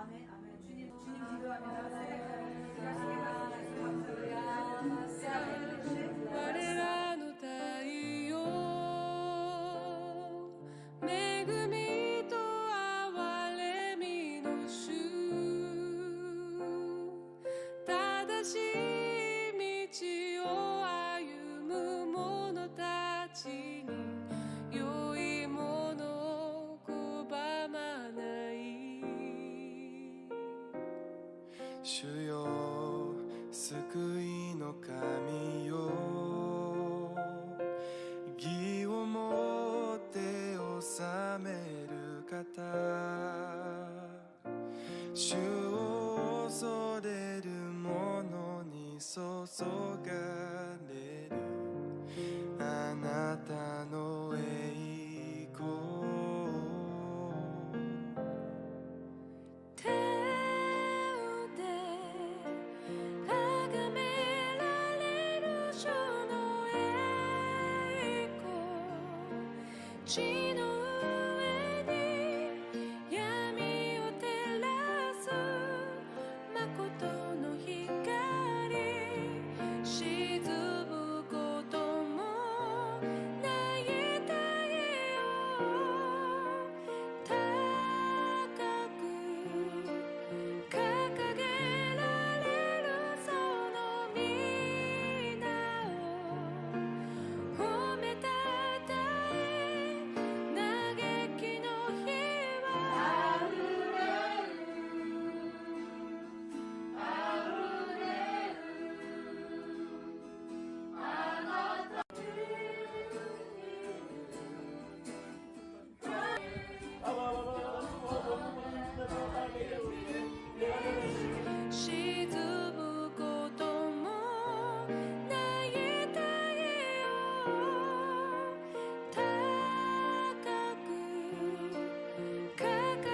아멘, 아멘. 주님 기도합니다. 생각하시게 감사합니다. 我らの太陽恵みと憐れみの主正しい道を歩む者たちに良いものを拒まない。主よ救いの神よ、義をもって治める方、主を恐れる者に注がれるあなたの栄光。手で崇められる主の栄光、地の上に闇を照らす誠の光、沈むこともない太陽、高く掲げられるその皆を褒めたたえ、嘆きの日は沈むこともない太陽、高く掲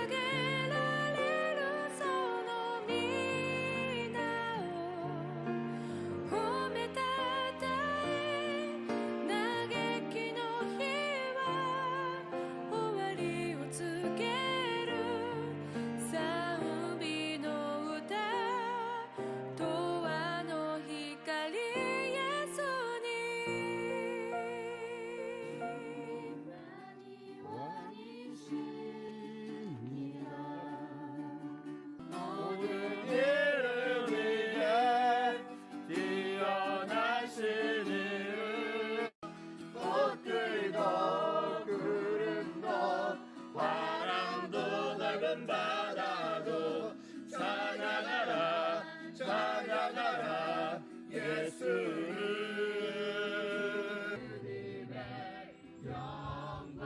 げられるその皆を褒めたたえ、嘆きの日は終わりを告げる賛美の歌、永遠の光イエスに。모든 일을 위해 뛰어나신 이를 꽃들도 구름도 바람도 넓은 바다도 찬양하라 찬양하라 예수를. 주님의 영광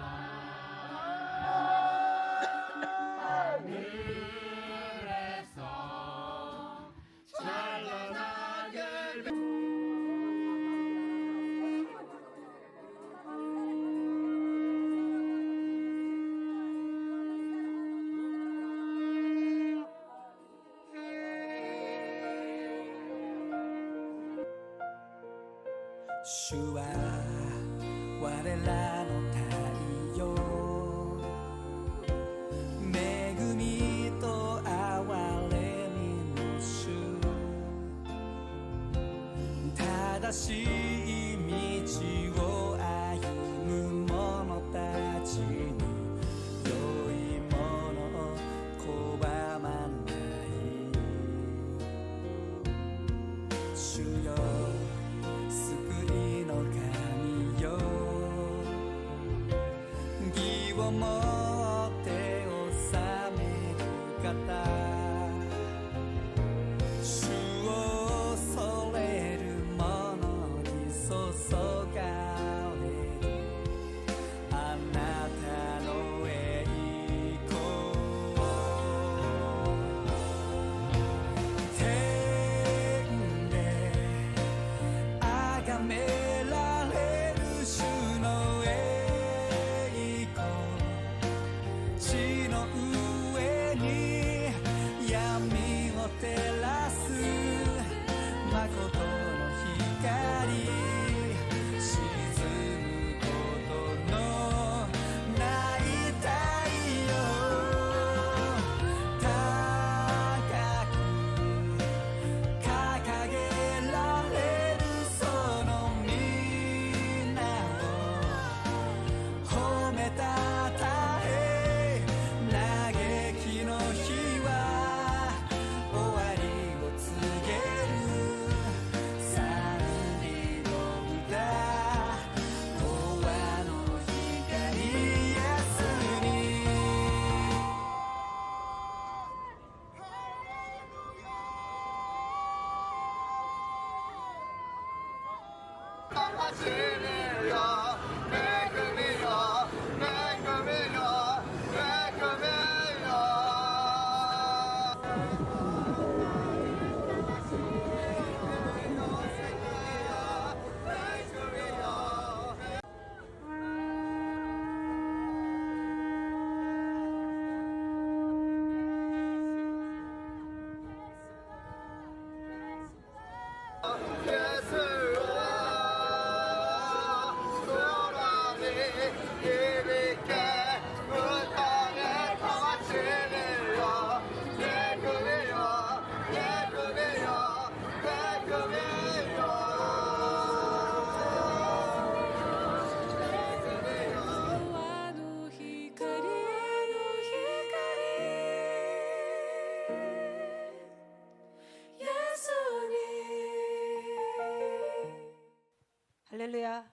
하늘에서 찬란하게主は我らの太陽、恵みと憐れみの主、正しい道を歩む者たちに良いものを拒まない。主よ救いの神よ、義をもって治める方、主を恐れる者に注がれるあなたの栄光。天で崇められる主の栄光、地の上に闇を照らす誠の光、沈むことのない太陽、高 할렐루야.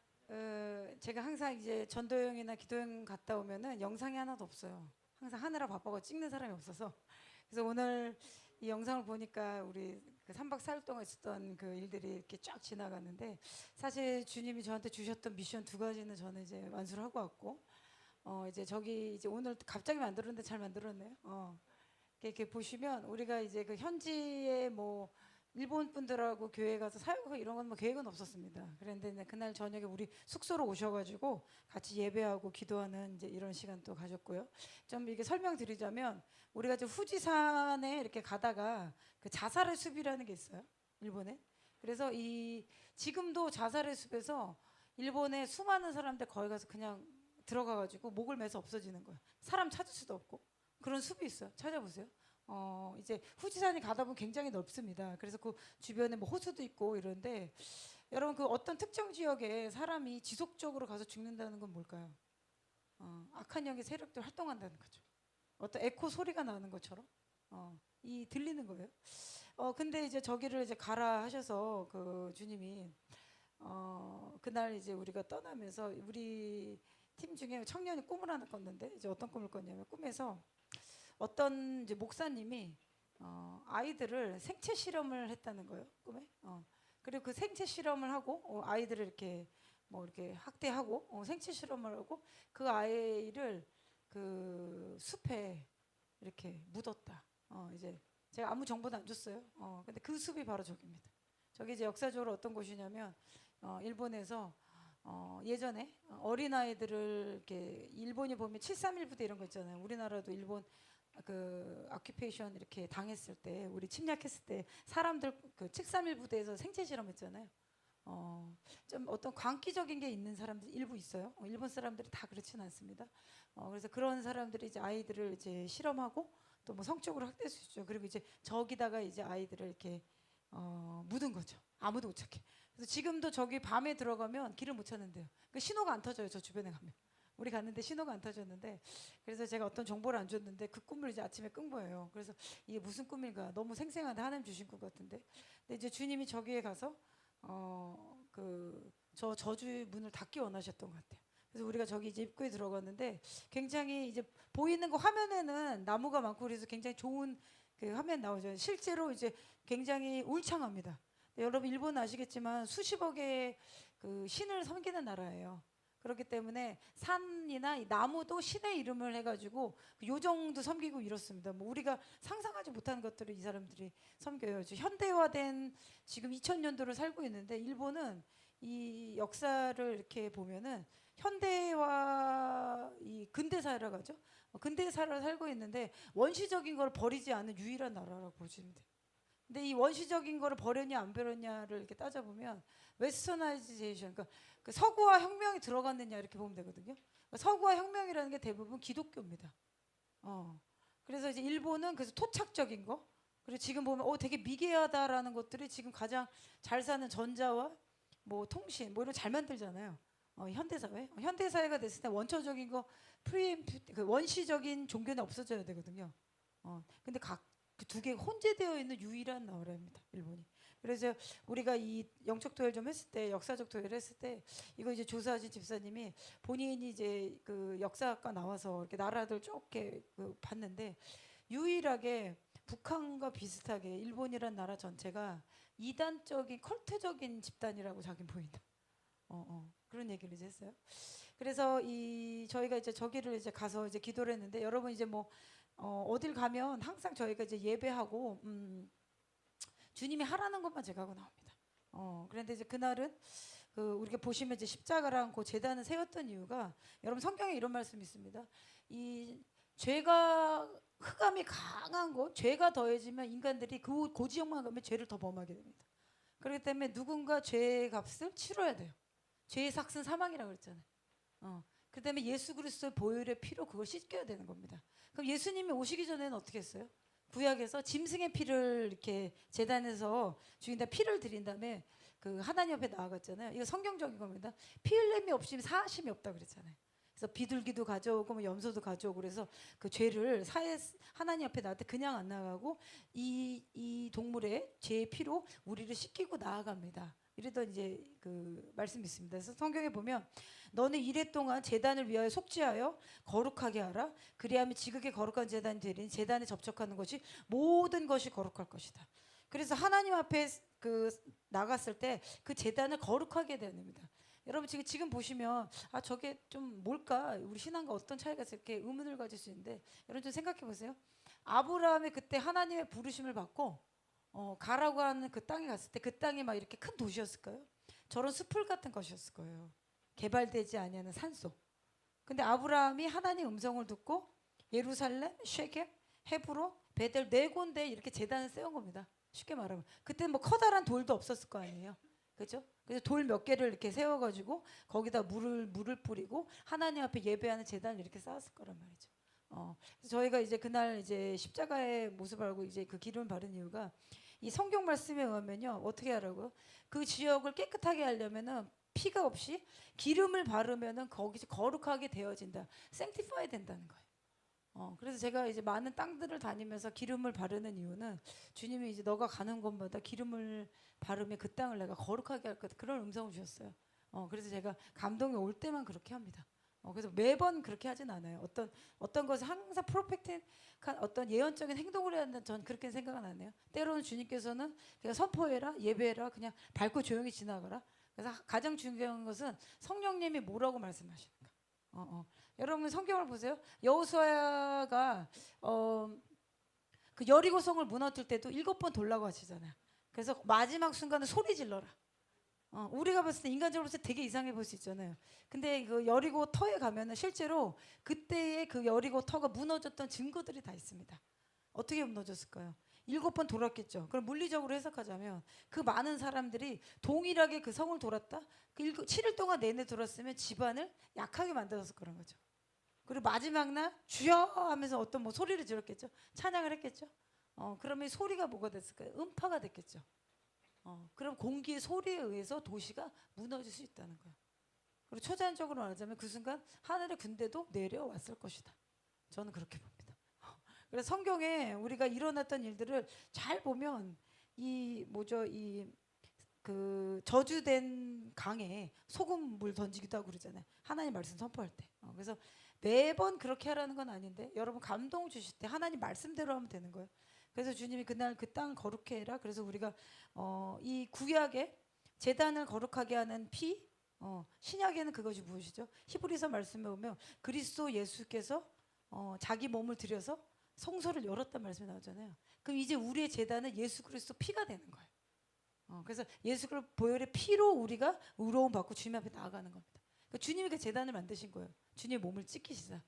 제가 항상 이제 전도여행이나 기도여행 갔다 오면은 영상이 하나도 없어요. 항상 하느라 바빠서 찍는 사람이 없어서. 그래서 오늘 이 영상을 보니까 우리 그 3박 4일 동안 있었던 그 일들이 이렇게 쫙 지나갔는데, 사실 주님이 저한테 주셨던 미션 두 가지는 저는 이제 완수를 하고 왔고, 이제 저기 이제 오늘 갑자기 만들었는데 잘 만들었네요. 이렇게 보시면 우리가 이제 그 현지에 뭐 일본 분들하고 교회 가서 사역하고 이런 건 뭐 계획은 없었습니다. 그런데 그날 저녁에 우리 숙소로 오셔가지고 같이 예배하고 기도하는 이제 이런 시간 또 가졌고요. 좀 이렇게 설명드리자면, 우리가 이제 후지산에 이렇게 가다가 그 자살의 숲이라는 게 있어요, 일본에. 그래서 이 지금도 자살의 숲에서 일본의 수많은 사람들 거기 가서 그냥 들어가가지고 목을 매서 없어지는 거예요. 사람 찾을 수도 없고 그런 숲이 있어요. 찾아보세요. 이제 후지산이 가다 보면 굉장히 넓습니다. 그래서 그 주변에 뭐 호수도 있고 이런데, 여러분 그 어떤 특정 지역에 사람이 지속적으로 가서 죽는다는 건 뭘까요? 악한 영의 세력들 활동한다는 거죠. 어떤 에코 소리가 나는 것처럼 이 들리는 거예요. 근데 이제 저기를 이제 가라 하셔서 그 주님이 그날 이제 우리가 떠나면서 우리 팀 중에 청년이 꿈을 하나 꿨는데, 이제 어떤 꿈을 꿨냐면, 꿈에서 어떤 이제 목사님이 아이들을 생체 실험을 했다는 거예요, 꿈에. 그리고 그 생체 실험을 하고 아이들을 이렇게 뭐 이렇게 학대하고 생체 실험을 하고 그 아이를 그 숲에 이렇게 묻었다. 이제 제가 아무 정보도 안 줬어요. 근데 그 숲이 바로 저기입니다. 저기 이제 역사적으로 어떤 곳이냐면, 일본에서 예전에 어린아이들을 이렇게, 일본이 보면 731 부대 이런 거 있잖아요. 우리나라도 일본 그 아큐페이션 이렇게 당했을 때, 우리 침략했을 때 사람들 그 731 부대에서 생체 실험했잖아요. 좀 어떤 광기적인 게 있는 사람들 일부 있어요. 일본 사람들이 다 그렇지는 않습니다. 그래서 그런 사람들이 이제 아이들을 이제 실험하고 또 뭐 성적으로 학대할 수 있죠. 그리고 이제 저기다가 이제 아이들을 이렇게 묻은 거죠. 아무도 못 찾게. 그래서 지금도 저기 밤에 들어가면 길을 못 찾는데요. 그 신호가 안 터져요. 저 주변에 가면. 우리 갔는데 신호가 안 터졌는데, 그래서 제가 어떤 정보를 안 줬는데 그 꿈을 이제 아침에 꾼 거예요. 그래서 이게 무슨 꿈인가, 너무 생생한데 하나님 주신 것 같은데. 근데 이제 주님이 저기에 가서 그 저 저주 문을 닫기 원하셨던 것 같아요. 그래서 우리가 저기 이제 입구에 들어갔는데, 굉장히 이제 보이는 거 화면에는 나무가 많고 그래서 굉장히 좋은 그 화면 나오죠. 실제로 이제 굉장히 울창합니다. 여러분 일본 아시겠지만 수십억의 그 신을 섬기는 나라예요. 그렇기 때문에 산이나 이 나무도 신의 이름을 해가지고 요정도 섬기고 이렇습니다. 뭐 우리가 상상하지 못하는 것들을 이 사람들이 섬겨요. 현대화된 지금 2000년도를 살고 있는데, 일본은 이 역사를 이렇게 보면은 현대화, 이 근대사라고 하죠. 근대사를 살고 있는데 원시적인 걸 버리지 않는 유일한 나라라고 보시면 돼요. 근데 이 원시적인 거를 버렸냐 안 버렸냐를 이렇게 따져보면, 웨스터나이제이션, 그러니까 그 서구화 혁명이 들어갔느냐 이렇게 보면 되거든요. 그러니까 서구화 혁명이라는 게 대부분 기독교입니다. 그래서 이제 일본은 그래서 토착적인 거, 그리고 지금 보면 되게 미개하다라는 것들이 지금 가장 잘 사는 전자와 뭐 통신 뭐 이런 잘 만들잖아요. 현대사회, 현대사회가 됐을 때 원초적인 거, 그 원시적인 종교는 없어져야 되거든요. 근데 각 그 두 개가 혼재되어 있는 유일한 나라입니다, 일본이. 그래서 우리가 이 영적 도회를 좀 했을 때, 역사적 도회를 했을 때, 이거 이제 조사하신 집사님이 본인이 이제 그 역사학과 나와서 이렇게 나라들 쭉 이렇게 그 봤는데, 유일하게 북한과 비슷하게 일본이란 나라 전체가 이단적인 컬트적인 집단이라고 자기는 보인다. 그런 얘기를 이제 했어요. 그래서 저희가 이제 저기를 이제 가서 이제 기도를 했는데, 여러분 이제 뭐 어딜 가면 항상 저희가 이제 예배하고 주님이 하라는 것만 제가 하고 나옵니다. 그런데 이제 그날은 그 우리가 보시면 이제 십자가랑 그 제단을 세웠던 이유가, 여러분 성경에 이런 말씀이 있습니다. 이 죄가 흑암이 강한 곳, 죄가 더해지면 인간들이 그 지역만 가면 죄를 더 범하게 됩니다. 그렇기 때문에 누군가 죄의 값을 치러야 돼요. 죄의 삭은 사망이라고 그랬잖아요. 그 다음에 예수 그리스도의 보혈의 피로 그걸 씻겨야 되는 겁니다. 그럼 예수님이 오시기 전에는 어떻게 했어요? 구약에서 짐승의 피를 이렇게 제단에서 주인다 피를 드린 다음에 그 하나님 앞에 나아갔잖아요. 이거 성경적인 겁니다. 피 흘림이 없으면 사하심이 없다 그랬잖아요. 그래서 비둘기도 가져오고 뭐 염소도 가져오고, 그래서 그 죄를 하나님 앞에 나갈 때 그냥 안 나가고 이 동물의 죄의 피로 우리를 씻기고 나아갑니다. 이러던 이제 그 말씀이 있습니다. 그래서 성경에 보면 너는 이래 동안 제단을 위하여 속죄하여 거룩하게 하라. 그리하면 지극히 거룩한 제단이 되리니 제단에 접촉하는 것이 모든 것이 거룩할 것이다. 그래서 하나님 앞에 그 나갔을 때 그 제단을 거룩하게 됩니다. 여러분 지금 보시면 아 저게 좀 뭘까? 우리 신앙과 어떤 차이가 있을까? 이렇게 의문을 가질 수 있는데 여러분 좀 생각해 보세요. 아브라함이 그때 하나님의 부르심을 받고 가라고 하는 그 땅에 갔을 때 그 땅이 막 이렇게 큰 도시였을까요? 저런 숲을 같은 것이었을 거예요. 개발되지 아니하는 산속. 근데 아브라함이 하나님 음성을 듣고 예루살렘, 쉐겜, 헤브론, 베델 네 군데 이렇게 제단을 세운 겁니다. 쉽게 말하면 그때 뭐 커다란 돌도 없었을 거 아니에요. 그렇죠? 그래서 돌 몇 개를 이렇게 세워가지고 거기다 물을 뿌리고 하나님 앞에 예배하는 제단을 이렇게 쌓았을 거란 말이죠. 그래서 저희가 이제 그날 이제 십자가의 모습을 알고 이제 그 기름을 바른 이유가 이 성경 말씀에 의하면요 어떻게 하라고요? 그 지역을 깨끗하게 하려면은 피가 없이 기름을 바르면은 거기서 거룩하게 되어진다, 생티파이 된다는 거예요. 그래서 제가 이제 많은 땅들을 다니면서 기름을 바르는 이유는 주님이 이제 너가 가는 곳마다 기름을 바르면 그 땅을 내가 거룩하게 할 거다 그런 음성을 주셨어요. 그래서 제가 감동이 올 때만 그렇게 합니다. 그래서 매번 그렇게 하진 않아요. 어떤 것을 항상 프로펙트한 어떤 예언적인 행동을 해야 한다는 전 그렇게 생각은 안 해요. 때로는 주님께서는 그냥 선포해라, 예배해라, 그냥 밟고 조용히 지나가라. 그래서 가장 중요한 것은 성령님이 뭐라고 말씀하시는가. 여러분 성경을 보세요. 여호수아가 그 여리고성을 무너뜨릴 때도 7번 돌라고 하시잖아요. 그래서 마지막 순간에 소리 질러라. 우리가 봤을 때 인간적으로 봤을 때 되게 이상해 볼 수 있잖아요. 근데 그 여리고 터에 가면은 실제로 그때의 그 여리고 터가 무너졌던 증거들이 다 있습니다. 어떻게 무너졌을까요? 7번 돌았겠죠. 그럼 물리적으로 해석하자면 그 많은 사람들이 동일하게 그 성을 돌았다. 그 7일 동안 내내 돌았으면 집안을 약하게 만들었을 거란 거죠. 그리고 마지막 날 주여 하면서 어떤 뭐 소리를 질렀겠죠. 찬양을 했겠죠. 그러면 이 소리가 뭐가 됐을까요? 음파가 됐겠죠. 그럼 공기의 소리에 의해서 도시가 무너질 수 있다는 거예요. 그리고 초자연적으로 말하자면 그 순간 하늘의 군대도 내려왔을 것이다. 저는 그렇게 봅니다. 그래서 성경에 우리가 일어났던 일들을 잘 보면 이 뭐죠 이 그 저주된 강에 소금물 던지기도 하고 그러잖아요. 하나님 말씀 선포할 때. 그래서 매번 그렇게 하라는 건 아닌데 여러분 감동 주실 때 하나님 말씀대로 하면 되는 거예요. 그래서 주님이 그날 그 땅 거룩해 해라. 그래서 우리가 이 구약에 제단을 거룩하게 하는 피, 신약에는 그것이 무엇이죠? 히브리서 말씀에 보면 그리스도 예수께서 자기 몸을 들여서 성소를 열었단 말씀이 나오잖아요. 그럼 이제 우리의 제단은 예수 그리스도 피가 되는 거예요. 그래서 예수 그리스도 보혈의 피로 우리가 의로움 받고 주님 앞에 나아가는 겁니다. 그러니까 주님이 그 제단을 만드신 거예요. 주님의 몸을 찢기시자.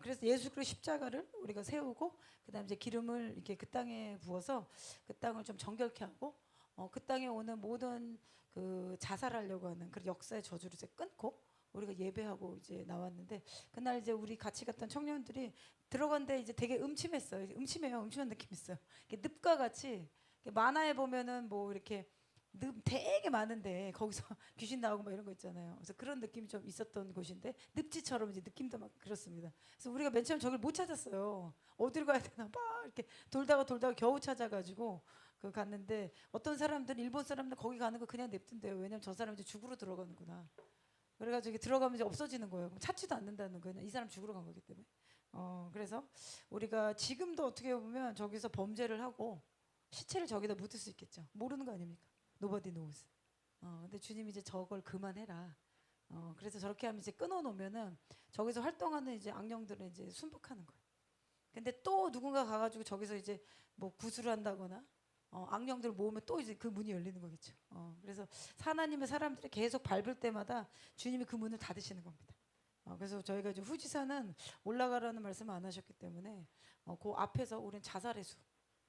그래서 예수 그리스도 십자가를 우리가 세우고 그다음 이제 기름을 이렇게 그 땅에 부어서 그 땅을 좀 정결케 하고 그 땅에 오는 모든 그 자살하려고 하는 그 역사의 저주를 이제 끊고 우리가 예배하고 이제 나왔는데 그날 이제 우리 같이 갔던 청년들이 들어간데 이제 되게 음침했어요. 음침해요. 음침한 느낌 있어요. 늪과 같이 만화에 보면은 뭐 이렇게 늪 되게 많은데 거기서 귀신 나오고 막 이런 거 있잖아요. 그래서 그런 느낌이 좀 있었던 곳인데 늪지처럼 이제 느낌도 막 그렇습니다. 그래서 우리가 맨 처음 저걸 못 찾았어요. 어디로 가야 되나 막 이렇게 돌다가 겨우 찾아가지고 그 갔는데 어떤 사람들 일본 사람들 거기 가는 거 그냥 냅둔대요. 왜냐면 저 사람 이제 죽으러 들어가는구나. 그래가지고 이게 들어가면 이제 없어지는 거예요. 찾지도 않는다는 거예요. 이 사람 죽으러 간 거기 때문에. 그래서 우리가 지금도 어떻게 보면 저기서 범죄를 하고 시체를 저기다 묻을 수 있겠죠. 모르는 거 아닙니까? Nobody knows. 근데 주님이 이제 저걸 그만해라. 그래서 저렇게 하면 이제 끊어놓으면은 저기서 활동하는 이제 악령들은 이제 순복하는 거예요. 근데 또 누군가 가가지고 저기서 이제 뭐 구술을 한다거나 악령들을 모으면 또 이제 그 문이 열리는 거겠죠. 그래서 하나님의 사람들이 계속 밟을 때마다 주님이 그 문을 닫으시는 겁니다. 그래서 저희가 이제 후지산은 올라가라는 말씀을 안 하셨기 때문에 그 앞에서 우리는 자살의 수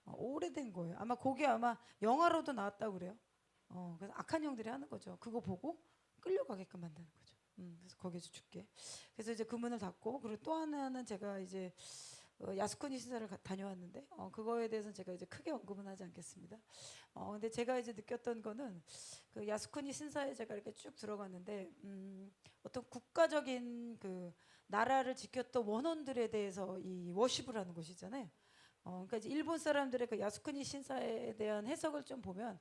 오래된 거예요. 아마 그게 아마 영화로도 나왔다고 그래요. 그래서 악한 영들이 하는 거죠. 그거 보고 끌려가게끔 만드는 거죠. 그래서 거기서 죽게. 그래서 이제 그 문을 닫고 그리고 또 하나는 제가 이제 야스쿠니 신사를 다녀왔는데 그거에 대해서는 제가 이제 크게 언급은 하지 않겠습니다. 근데 제가 이제 느꼈던 거는 그 야스쿠니 신사에 제가 이렇게 쭉 들어갔는데 어떤 국가적인 그 나라를 지켰던 원원들에 대해서 이 워십을 하는 곳이잖아요. 그러니까 이제 일본 사람들의 그 야스쿠니 신사에 대한 해석을 좀 보면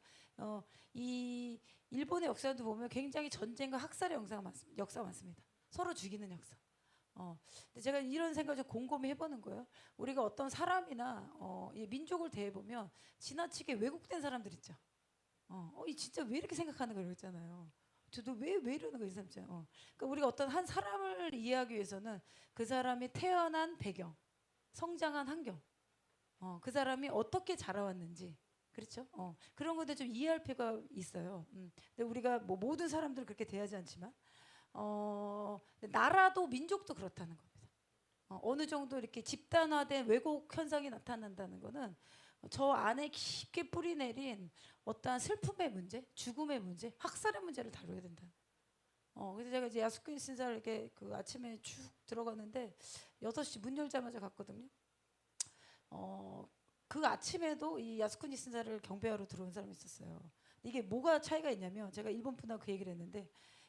이 일본의 역사도 보면 굉장히 전쟁과 학살의 역사가 많습니다. 서로 죽이는 역사. 근데 제가 이런 생각을 좀 곰곰이 해보는 거예요. 우리가 어떤 사람이나 이 민족을 대해보면 지나치게 왜곡된 사람들 있죠. 이 진짜 왜 이렇게 생각하는 거예요, 있잖아요. 저도 왜 이러는 거예요, 이 사람 진짜. 그러니까 우리가 어떤 한 사람을 이해하기 위해서는 그 사람이 태어난 배경, 성장한 환경, 그 사람이 어떻게 자라왔는지, 그렇죠? 그런 것들 좀 이해할 필요가 있어요. 근데 우리가 뭐 모든 사람들을 그렇게 대하지 않지만, 나라도 민족도 그렇다는 겁니다. 어느 정도 이렇게 집단화된 왜곡 현상이 나타난다는 거는 저 안에 깊게 뿌리내린 어떠한 슬픔의 문제, 죽음의 문제, 학살의 문제를 다뤄야 된다. 그래서 제가 이제 야스쿠니 신사를 이렇게 그 아침에 쭉 들어갔는데 6시 문 열자마자 갔거든요. 그 아침에도 이 야스쿠니 신사를 경배하러 들어온 사람이 있었어요. 이게 뭐가 차이가 있냐면 제가 일본 분하고 그 얘기를 했는데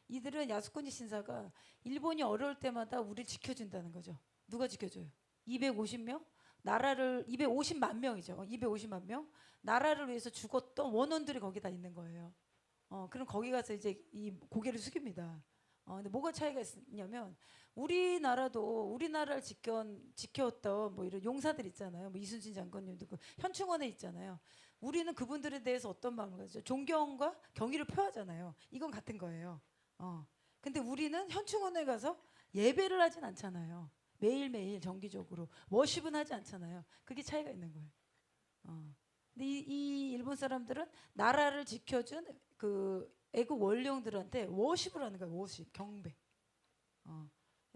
이들은 야스쿠니 신사가 일본이 어려울 때마다 우리를 지켜준다는 거죠. 누가 지켜줘요? 250명? 나라를 250만 명이죠. 250만 명. 나라를 위해서 죽었던 원원들이 거기다 있는 거예요. 그럼 거기 가서 이제 이 고개를 숙입니다. 근데 뭐가 차이가 있냐면 우리나라도 우리나라를 지켰던 뭐 이런 용사들 있잖아요. 뭐 이순신 장군님도 그 현충원에 있잖아요. 우리는 그분들에 대해서 어떤 마음을 가지죠? 존경과 경의를 표하잖아요. 이건 같은 거예요. 근데 우리는 현충원에 가서 예배를 하진 않잖아요. 매일매일 정기적으로 워십은 하지 않잖아요. 그게 차이가 있는 거예요. 근데 이 일본 사람들은 나라를 지켜준 그 애국 원령들한테 워십을 하는 거예요. 워십, 경배.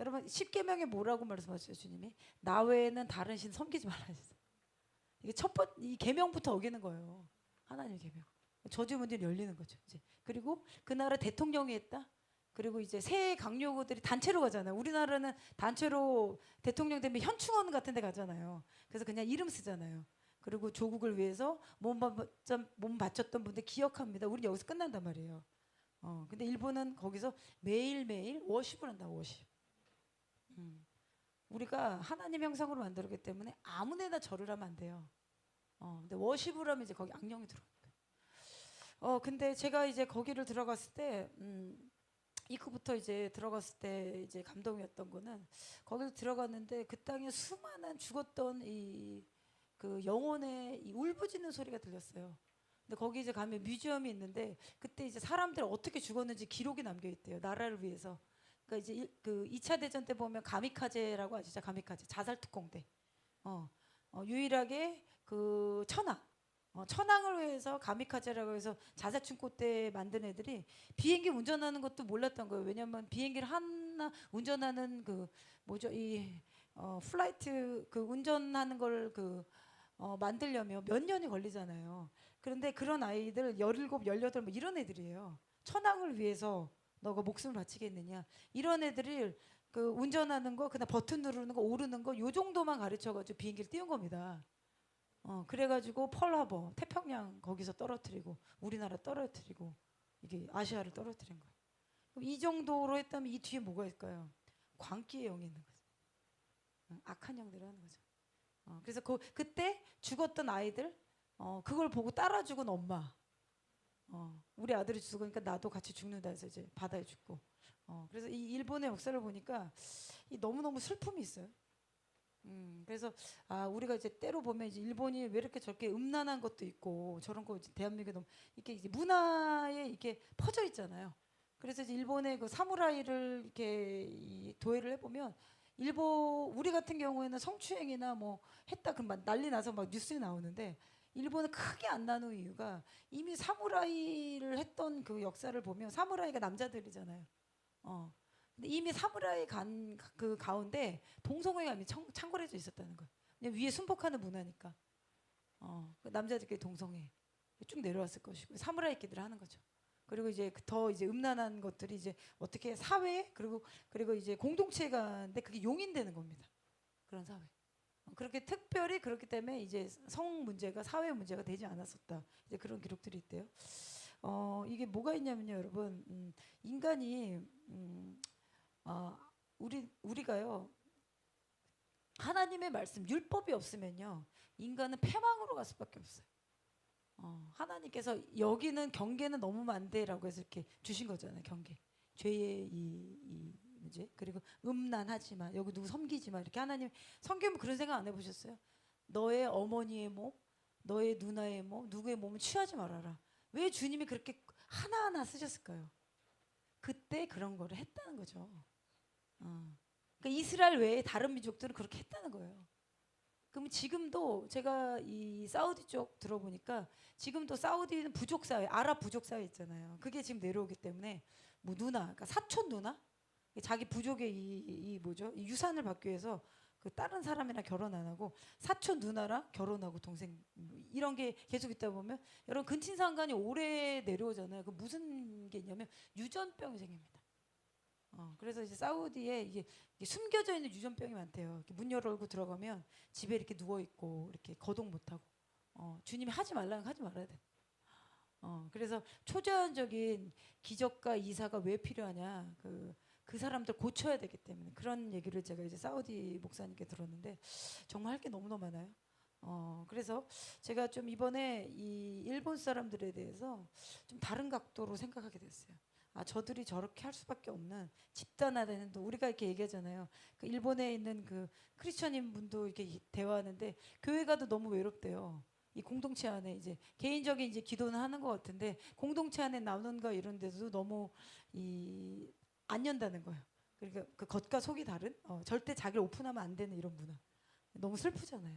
여러분 십계명에 뭐라고 말씀하셨어요, 주님이? 나 외에는 다른 신 섬기지 말라 하셨어요. 이게 이 계명부터 어기는 거예요. 하나님의 계명. 저주문들이 열리는 거죠. 이제 그리고 그 나라 대통령이 했다. 그리고 이제 새 강요구들이 단체로 가잖아요. 우리나라는 단체로 대통령 되면 현충원 같은 데 가잖아요. 그래서 그냥 이름 쓰잖아요. 그리고 조국을 위해서 몸 바쳤던 분들 기억합니다. 우리 여기서 끝난단 말이에요. 근데 일본은 거기서 매일매일 워십을 한다. 워십. 우리가 하나님 형상으로 만들었기 때문에 아무 데나 절을 하면 안 돼요. 근데 워십을 하면 이제 거기 악령이 들어옵니다. 근데 제가 이제 거기를 들어갔을 때 입구부터 이제 들어갔을 때 이제 감동이었던 거는 거기를 들어갔는데 그 땅에 수많은 죽었던 이 그 영혼의 이 울부짖는 소리가 들렸어요. 근데 거기 이제 가면 뮤지엄이 있는데 그때 이제 사람들 어떻게 죽었는지 기록이 남겨 있대요. 나라를 위해서. 그러니까 이제 그 2차 대전 때 보면 가미카제라고 아시죠? 가미카제 자살 특공대. 유일하게 그 천황을 위해서 가미카제라고 해서 자살 충고대 만든 애들이 비행기 운전하는 것도 몰랐던 거예요. 왜냐면 비행기를 하나 운전하는 그 뭐죠? 이 플라이트 그 운전하는 걸 만들려면 몇 년이 걸리잖아요. 그런데 그런 아이들 17, 18 뭐 이런 애들이에요. 천황을 위해서 너가 목숨을 바치겠느냐. 이런 애들을 그 운전하는 거, 그다음 버튼 누르는 거, 오르는 거, 요 정도만 가르쳐가지고 비행기를 띄운 겁니다. 그래가지고 펄하버 태평양 거기서 떨어뜨리고 우리나라 떨어뜨리고 이게 아시아를 떨어뜨린 거예요. 그럼 이 정도로 했다면 이 뒤에 뭐가 있을까요? 광기의 영이 있는 거죠. 악한 영들을 하는 거죠. 그래서 그때 죽었던 아이들, 그걸 보고 따라 죽은 엄마, 우리 아들이 죽으니까 나도 같이 죽는다 해서 이제 바다에 죽고. 그래서 이 일본의 역사를 보니까 너무너무 슬픔이 있어요. 그래서 우리가 이제 때로 보면 이제 일본이 왜 이렇게 저렇게 음란한 것도 있고 저런 거 이제 대한민국에 너무 이렇게 이제 문화에 이렇게 퍼져 있잖아요. 그래서 이제 일본의 그 사무라이를 이렇게 도회를 해보면 우리 같은 경우에는 성추행이나 뭐 했다 그럼 막 난리 나서 막 뉴스에 나오는데 일본은 크게 안 나는 이유가 이미 사무라이를 했던 그 역사를 보면 사무라이가 남자들이잖아요. 근데 이미 사무라이 그 가운데 동성애가 이미 창궐해져 있었다는 거예요. 그냥 위에 순복하는 문화니까. 그 남자들끼리 동성애 쭉 내려왔을 것이고 사무라이끼들 하는 거죠. 그리고 이제 더 이제 음란한 것들이 이제 어떻게 사회 그리고 이제 공동체가인데 그게 용인되는 겁니다. 그런 사회. 그렇게 특별히 그렇기 때문에 이제 성 문제가 사회 문제가 되지 않았었다. 이제 그런 기록들이 있대요. 이게 뭐가 있냐면요, 여러분. 인간이 우리가요 하나님의 말씀 율법이 없으면요 인간은 패망으로 갈 수밖에 없어요. 하나님께서 여기는 경계는 너무 많대라고 해서 이렇게 주신 거잖아요. 경계 죄의 이 뭐지 그리고 음란하지 마 여기 누구 섬기지 마 이렇게 하나님 성경에 그런 생각 안 해보셨어요? 너의 어머니의 몸 너의 누나의 몸 누구의 몸을 취하지 말아라. 왜 주님이 그렇게 하나하나 쓰셨을까요? 그때 그런 거를 했다는 거죠. 그러니까 이스라엘 외에 다른 민족들은 그렇게 했다는 거예요. 그럼 지금도 제가 이 사우디 쪽 들어보니까 지금도 사우디는 부족 사회, 아랍 부족 사회 있잖아요. 그게 지금 내려오기 때문에 뭐 누나, 그러니까 사촌 누나, 자기 부족의 이 뭐죠? 이 유산을 받기 위해서 그 다른 사람이랑 결혼 안 하고 사촌 누나랑 결혼하고 동생 이런 게 계속 있다 보면 여러분 근친상간이 오래 내려오잖아요. 그 무슨 게 있냐면 유전병이 생깁니다. 그래서 이제 사우디에 이게 숨겨져 있는 유전병이 많대요. 이렇게 문 열고 들어가면 집에 이렇게 누워 있고 이렇게 거동 못 하고 주님이 하지 말라면 하지 말아야 돼. 그래서 초자연적인 기적과 이사가 왜 필요하냐? 그 사람들 고쳐야 되기 때문에 그런 얘기를 제가 이제 사우디 목사님께 들었는데 정말 할 게 너무너무 많아요. 그래서 제가 좀 이번에 이 일본 사람들에 대해서 좀 다른 각도로 생각하게 됐어요. 저들이 저렇게 할 수밖에 없는 집단화되는 우리가 이렇게 얘기하잖아요. 그 일본에 있는 그 크리스천인 분도 이렇게 대화하는데 교회 가도 너무 외롭대요. 이 공동체 안에 이제 개인적인 이제 기도는 하는 것 같은데 공동체 안에 나누는 거 이런 데도 너무 안 연다는 거예요. 그러니까 그 겉과 속이 다른 절대 자기를 오픈하면 안 되는 이런 문화. 너무 슬프잖아요.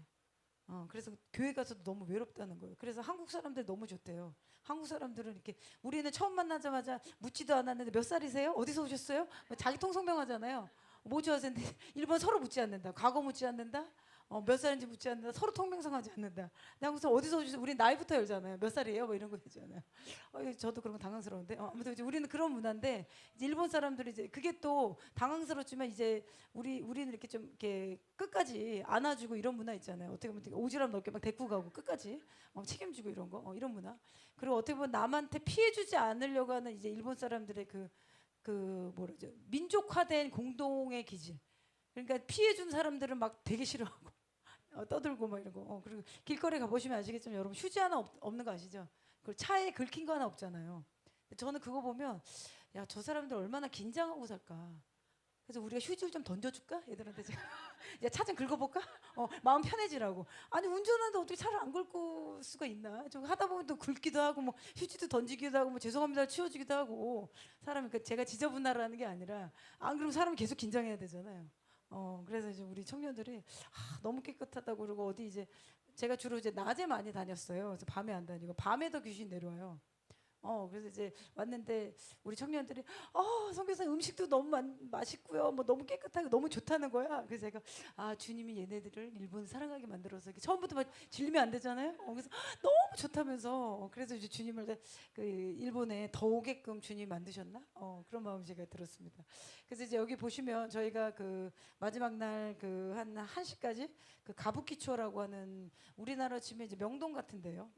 그래서 교회 가서도 너무 외롭다는 거예요. 그래서 한국 사람들 너무 좋대요. 한국 사람들은 이렇게 우리는 처음 만나자마자 묻지도 않았는데 몇 살이세요? 어디서 오셨어요? 자기 통성명하잖아요. 뭐 좋아하세요? 일본 서로 묻지 않는다. 과거 묻지 않는다. 몇 살인지 묻지 않는다. 서로 통명성하지 않는다. 한국에서 어디서 오셨어요? 우리 나이부터 열잖아요. 몇 살이에요? 뭐 이런 거 있잖아요. 저도 그런 거 당황스러운데. 아무튼 이제 우리는 그런 문화인데 이제 일본 사람들이 이제 그게 또 당황스럽지만 이제 우리는 이렇게 좀 이렇게 끝까지 안아주고 이런 문화 있잖아요. 어떻게 보면 되게 오지랖 넓게 막 데리고 가고 끝까지 책임지고 이런 거 이런 문화. 그리고 어떻게 보면 남한테 피해주지 않으려고 하는 이제 일본 사람들의 그 뭐라죠 민족화된 공동의 기질. 그러니까 피해준 사람들은 막 되게 싫어하고 떠들고 막 이런 거. 그리고 길거리 가 보시면 아시겠지만 여러분 휴지 하나 없는 거 아시죠? 그리고 차에 긁힌 거 하나 없잖아요. 저는 그거 보면 야 저 사람들 얼마나 긴장하고 살까. 그래서 우리가 휴지를 좀 던져줄까? 애들한테 제가 야 차 좀 긁어볼까? 마음 편해지라고. 아니 운전하는데 어떻게 차를 안 긁을 수가 있나? 좀 하다 보면 또 긁기도 하고 뭐 휴지도 던지기도 하고 뭐 죄송합니다 치워주기도 하고 사람이 제가 지저분하라는 게 아니라 안 그러면 사람이 계속 긴장해야 되잖아요. 그래서 이제 우리 청년들이 너무 깨끗하다고 그러고 어디 이제 제가 주로 이제 낮에 많이 다녔어요. 그래서 밤에 안 다니고 밤에도 귀신 내려와요. 그래서 이제 왔는데 우리 청년들이 선교사님 음식도 너무 맛있고요. 뭐 너무 깨끗하고 너무 좋다는 거야. 그래서 제가 주님이 얘네들을 일본 사랑하게 만들어서 이렇게 처음부터 막 질리면 안 되잖아요. 그래서 너무 좋다면서 그래서 이제 주님을 그 일본에 더 오게끔 주님 만드셨나? 그런 마음이 제가 들었습니다. 그래서 이제 여기 보시면 저희가 그 마지막 날 그 한 1시까지 그 가부키초라고 하는 우리나라 치면 이제 명동 같은데요.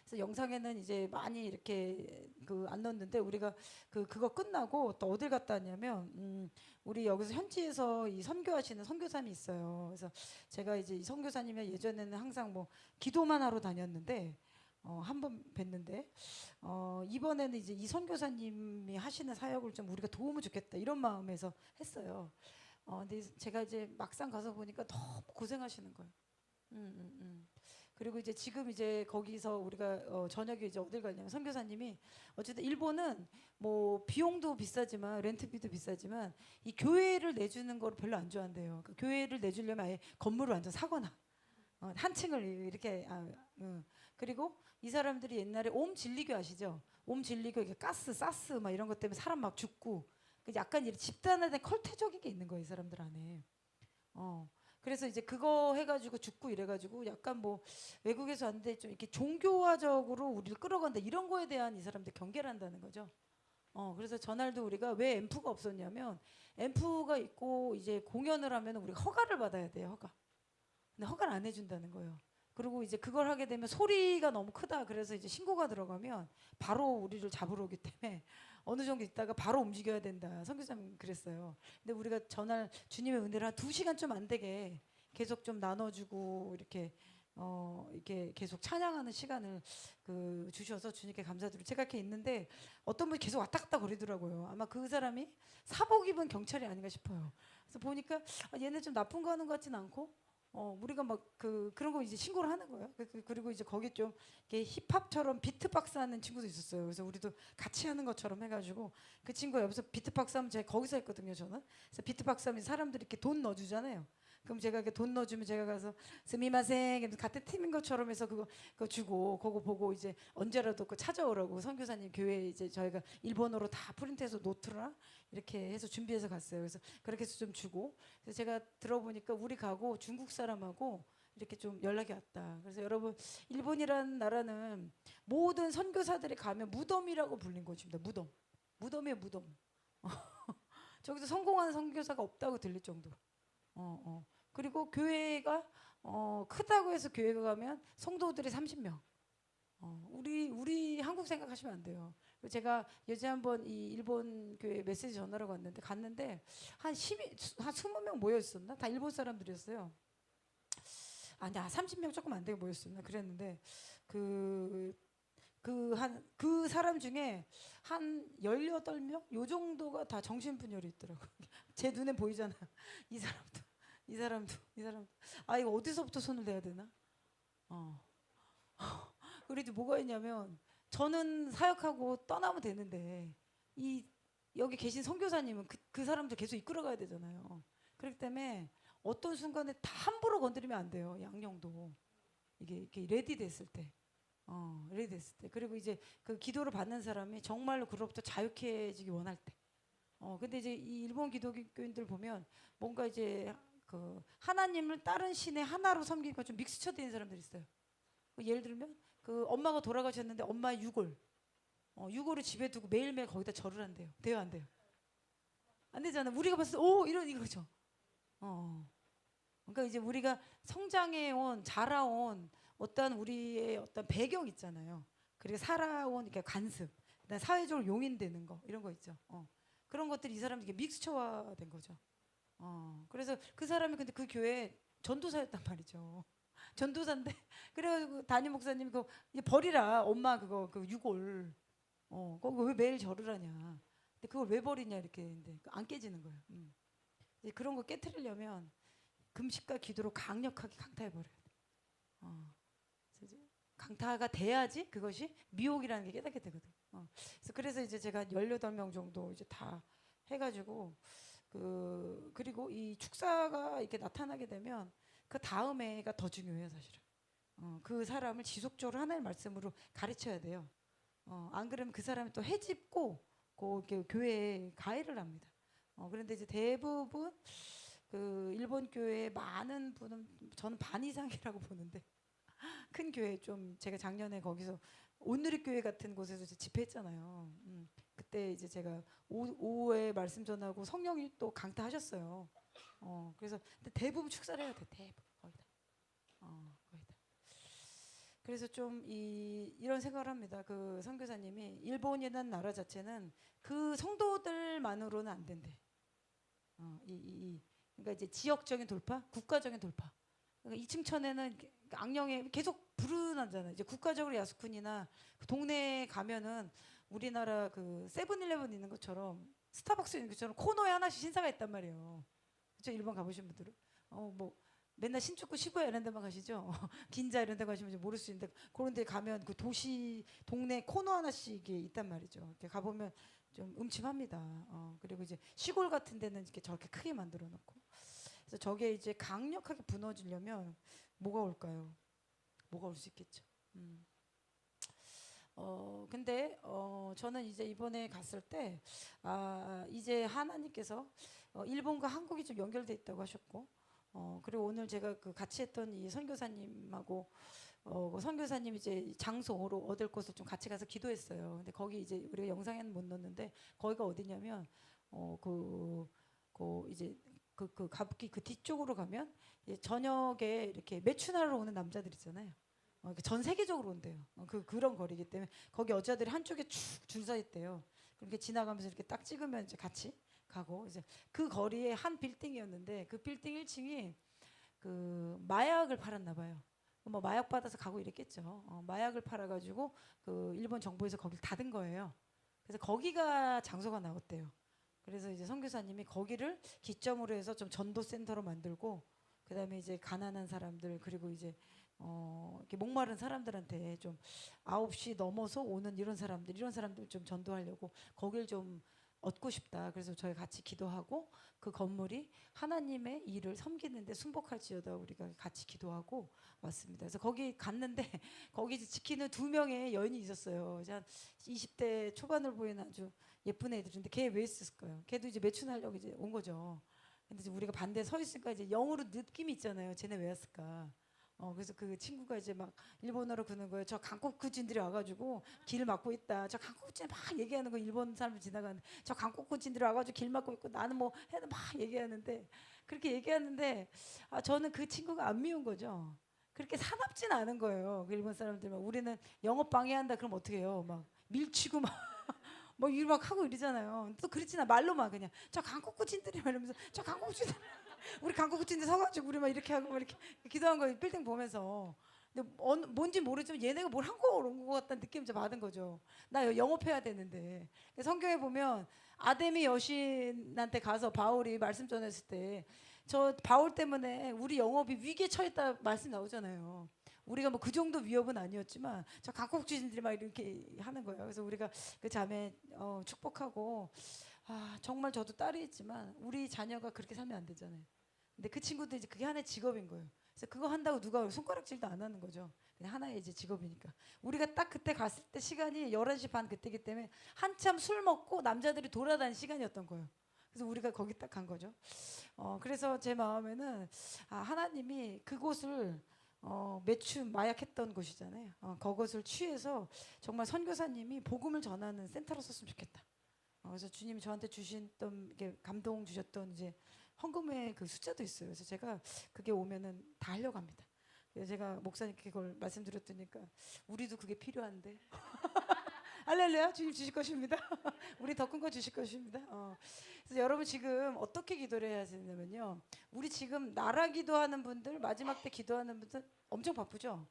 그래서 영상에는 이제 많이 이렇게 안 넣었는데 우리가 그거 끝나고 또 어딜 갔다 왔냐면 우리 여기서 현지에서 이 선교하시는 선교사님이 있어요. 그래서 제가 이제 이 선교사님이 예전에는 항상 뭐 기도만 하러 다녔는데 한 번 뵀는데 이번에는 이제 이 선교사님이 하시는 사역을 좀 우리가 도우면 좋겠다 이런 마음에서 했어요. 근데 제가 이제 막상 가서 보니까 너무 고생하시는 거예요. 그리고 이제 지금 이제 거기서 우리가 저녁에 이제 어딜 가냐면 선교사님이 어쨌든 일본은 뭐 비용도 비싸지만 렌트비도 비싸지만 이 교회를 내주는 걸 별로 안 좋아한대요. 그 교회를 내주려면 아예 건물을 완전 사거나 한 층을 이렇게 그리고 이 사람들이 옛날에 옴 진리교 아시죠? 옴 진리교 이게 가스, 사스 막 이런 것 때문에 사람 막 죽고 약간 이렇게 집단화된 컬트적인 게 있는 거예요, 이 사람들 안에. 그래서 이제 그거 해가지고 죽고 이래가지고 약간 뭐 외국에서 왔는데 좀 이렇게 종교화적으로 우리를 끌어간다 이런 거에 대한 이 사람들 경계를 한다는 거죠. 그래서 전날도 우리가 왜 앰프가 없었냐면 앰프가 있고 이제 공연을 하면 우리가 허가를 받아야 돼요, 허가. 근데 허가를 안 해준다는 거예요. 그리고 이제 그걸 하게 되면 소리가 너무 크다. 그래서 이제 신고가 들어가면 바로 우리를 잡으러 오기 때문에 어느 정도 있다가 바로 움직여야 된다. 선교사님 그랬어요. 근데 우리가 전날 주님의 은혜를 한 2시간 좀 안 되게 계속 좀 나눠주고 이렇게 계속 찬양하는 시간을 주셔서 주님께 감사드리고 제가 이렇게 있는데 어떤 분이 계속 왔다 갔다 거리더라고요. 아마 그 사람이 사복 입은 경찰이 아닌가 싶어요. 그래서 보니까 얘네 좀 나쁜 거 하는 것 같진 않고 우리가 막 그런 거 이제 신고를 하는 거예요. 그리고 이제 거기 좀 이렇게 힙합처럼 비트박스 하는 친구도 있었어요. 그래서 우리도 같이 하는 것처럼 해가지고 그 친구가 옆에서 비트박스 하면 제가 거기서 했거든요. 저는. 그래서 비트박스 하면 사람들이 이렇게 돈 넣어주잖아요. 그럼 제가 이렇게 돈 넣어주면 제가 가서 스미마셍 같은 팀인 것처럼 해서 그거 주고 그거 보고 이제 언제라도 찾아오라고 선교사님 교회에 이제 저희가 일본어로 다 프린트해서 노트라 이렇게 해서 준비해서 갔어요. 그래서 그렇게 해서 좀 주고 그래서 제가 들어보니까 우리 가고 중국 사람하고 이렇게 좀 연락이 왔다. 그래서 여러분 일본이라는 나라는 모든 선교사들이 가면 무덤이라고 불린 곳입니다. 무덤이에요 무덤. 저기서 성공하는 선교사가 없다고 들릴 정도로. 그리고 교회가 크다고 해서 교회가 가면 성도들이 30명. 우리 한국 생각하시면 안 돼요. 제가 예전에 한번 이 일본 교회 메시지 전하러 갔는데 한 20명 모여 있었나? 다 일본 사람들이었어요. 아니야 30명 조금 안 되게 모였었나 그랬는데 그 사람 중에 한 18명 요 정도가 다 정신분열이 있더라고요. 제 눈에 보이잖아요. 이 사람도 아 이거 어디서부터 손을 대야 되나? 그래도 뭐가 있냐면 저는 사역하고 떠나면 되는데 여기 계신 선교사님은 그 사람들 계속 이끌어가야 되잖아요. 그렇기 때문에 어떤 순간에 다 함부로 건드리면 안 돼요. 양령도 이게 이렇게 레디 됐을 때. 레디 됐을 때. 그리고 이제 그 기도를 받는 사람이 정말로 그로부터 자유케지기 원할 때. 근데 이제 이 일본 기독교인들 보면 뭔가 이제 그 하나님을 다른 신의 하나로 섬기니까 좀 믹스처 되는 사람들이 있어요. 예를 들면 그 엄마가 돌아가셨는데 엄마의 유골을 집에 두고 매일매일 거기다 절을 한대요. 돼요, 안 돼요? 안 되잖아. 우리가 봤을 때 오 이런 이거죠. 그러니까 이제 우리가 성장해온 자라온 어떤 우리의 어떤 배경 있잖아요. 그리고 살아온 이렇게 관습, 그다음 사회적으로 용인되는 거 이런 거 있죠. 그런 것들이 이 사람들이 믹스처화된 거죠. 그래서 그 사람이 근데 그 교회 전도사였단 말이죠. 전도사인데 그래가지고 담임 목사님이 그거 이제 버리라 엄마 그 유골 그거 왜 매일 절을 하냐. 근데 그걸 왜 버리냐 이렇게 했는데 안 깨지는 거예요. 이제 그런 거 깨트리려면 금식과 기도로 강력하게 강타해 버려야 돼. 강타가 돼야지 그것이 미혹이라는 게 깨닫게 되거든. 그래서 이제 제가 18명 정도 이제 다 해가지고 그리고 이 축사가 이렇게 나타나게 되면 그 다음에가 더 중요해요 사실은. 그 사람을 지속적으로 하나님의 말씀으로 가르쳐야 돼요. 안 그러면 그 사람이 또 해집고 이렇게 교회에 가해를 합니다. 그런데 이제 대부분 그 일본 교회의 많은 분은 저는 반 이상이라고 보는데 큰 교회 좀 제가 작년에 거기서 온누리 교회 같은 곳에서 이제 집회했잖아요. 그때 이제 제가 오후에 말씀 전하고 성령이 또 강타하셨어요. 그래서 근데 대부분 축사를 해야 돼. 대부분 거의 다. 거의 다. 그래서 좀 이런 생각을 합니다. 그 선교사님이 일본이라는 나라 자체는 그 성도들만으로는 안 된대. 그러니까 이제 지역적인 돌파, 국가적인 돌파. 그러니까 이층천에는 악령에 계속 불어나잖아요. 이제 국가적으로 야스쿠니나 그 동네에 가면은 우리나라 그 세븐일레븐 있는 것처럼 스타벅스 있는 것처럼 코너에 하나씩 신사가 있단 말이에요. 그렇죠? 일본 가보신 분들은 뭐 맨날 신축구 시부야 이런 데만 가시죠. 긴자 이런 데 가시면 모를 수 있는데 그런 데 가면 그 도시 동네 코너 하나씩 있단 말이죠. 이렇게 가보면 좀 음침합니다. 그리고 이제 시골 같은 데는 이렇게 저렇게 크게 만들어 놓고 그래서 저게 이제 강력하게 무너지려면 뭐가 올까요? 뭐가 올 수 있겠죠. 근데 저는 이제 이번에 갔을 때 이제 하나님께서 일본과 한국이 좀 연결돼 있다고 하셨고 그리고 오늘 제가 그 같이 했던 이 선교사님하고 그 선교사님 이제 장소로 얻을 곳을 좀 같이 가서 기도했어요. 근데 거기 이제 우리가 영상에는 못 넣었는데 거기가 어디냐면 이제 그 가부키 그 뒤쪽으로 가면 이제 저녁에 이렇게 매춘하러 오는 남자들 있잖아요. 전 세계적으로 온대요. 그런 거리이기 때문에 거기 여자들이 한쪽에 쭉 줄 서 있대요. 그렇게 지나가면서 이렇게 딱 찍으면 이제 같이 가고 이제 그 거리에 한 빌딩이었는데 그 빌딩 1층이 그 마약을 팔았나 봐요. 뭐 마약 받아서 가고 이랬겠죠. 마약을 팔아가지고 그 일본 정부에서 거길 닫은 거예요. 그래서 거기가 장소가 나왔대요. 그래서 이제 선교사님이 거기를 기점으로 해서 좀 전도 센터로 만들고 그다음에 이제 가난한 사람들 그리고 이제 이렇게 목마른 사람들한테 좀 9시 넘어서 오는 이런 사람들 좀 전도하려고 거길 좀 얻고 싶다. 그래서 저희 같이 기도하고 그 건물이 하나님의 일을 섬기는데 순복할지어다 우리가 같이 기도하고 왔습니다. 그래서 거기 갔는데 거기 지키는 2명의 여인이 있었어요. 이제 한 20대 초반을 보이는 아주 예쁜 애들인데 걔 왜 있었을까요? 걔도 이제 매춘하려고 이제 온 거죠. 근데 이제 우리가 반대에 서 있으니까 이제 영어로 느낌이 있잖아요. 쟤네 왜 왔을까? 그래서 그 친구가 이제 막 일본어로 그러는 거예요. 저 강코쿠진들이 와가지고 길 막고 있다. 저 강코쿠진 막 얘기하는 거 일본 사람들 지나가는데 저 강코쿠진들이 와가지고 길 막고 있고 나는 뭐 해도 막 얘기하는데 그렇게 얘기하는데 저는 그 친구가 안 미운 거죠. 그렇게 사납진 않은 거예요. 그 일본 사람들 막 우리는 영업 방해한다 그럼 어떻게 해요? 막 밀치고 막 뭐 일 막 하고 이러잖아요. 또 그렇진 않아 말로만 그냥 저 강코쿠진들이 이러면서 저 강코쿠진 우리 강코쿠진들 서가지고 우리 막 이렇게 하고 막 이렇게 기도한 거 빌딩 보면서 근데 뭔지 모르지만 얘네가 뭘 한 거 온 것 같다는 느낌 좀 받은 거죠. 나 영업해야 되는데 성경에 보면 아데미 여신한테 가서 바울이 말씀 전했을 때 저 바울 때문에 우리 영업이 위기에 처했다 말씀 나오잖아요. 우리가 뭐 그 정도 위협은 아니었지만 저 강국주민들이 막 이렇게 하는 거예요. 그래서 우리가 그 자매 축복하고 정말 저도 딸이 있지만 우리 자녀가 그렇게 살면 안 되잖아요. 근데 그 친구도 이제 그게 하나의 직업인 거예요. 그래서 그거 한다고 누가 손가락질도 안 하는 거죠. 그냥 하나의 이제 직업이니까. 우리가 딱 그때 갔을 때 시간이 11시 반 그때기 때문에 한참 술 먹고 남자들이 돌아다니는 시간이었던 거예요. 그래서 우리가 거기 딱 간 거죠. 그래서 제 마음에는 하나님이 그곳을 매춘 마약했던 곳이잖아요. 그것을 취해서 정말 선교사님이 복음을 전하는 센터로 썼으면 좋겠다. 그래서 주님이 저한테 주셨던 이게 감동 주셨던 이제 헌금의 그 숫자도 있어요. 그래서 제가 그게 오면은 다 하려고 합니다. 그래서 제가 목사님께 그걸 말씀드렸더니까 우리도 그게 필요한데. 할렐루야 주님 주실 것입니다. 우리 더 큰 거 주실 것입니다. 그래서 여러분 지금 어떻게 기도를 해야 되냐면요. 우리 지금 나라 기도하는 분들 마지막 때 기도하는 분들 엄청 바쁘죠.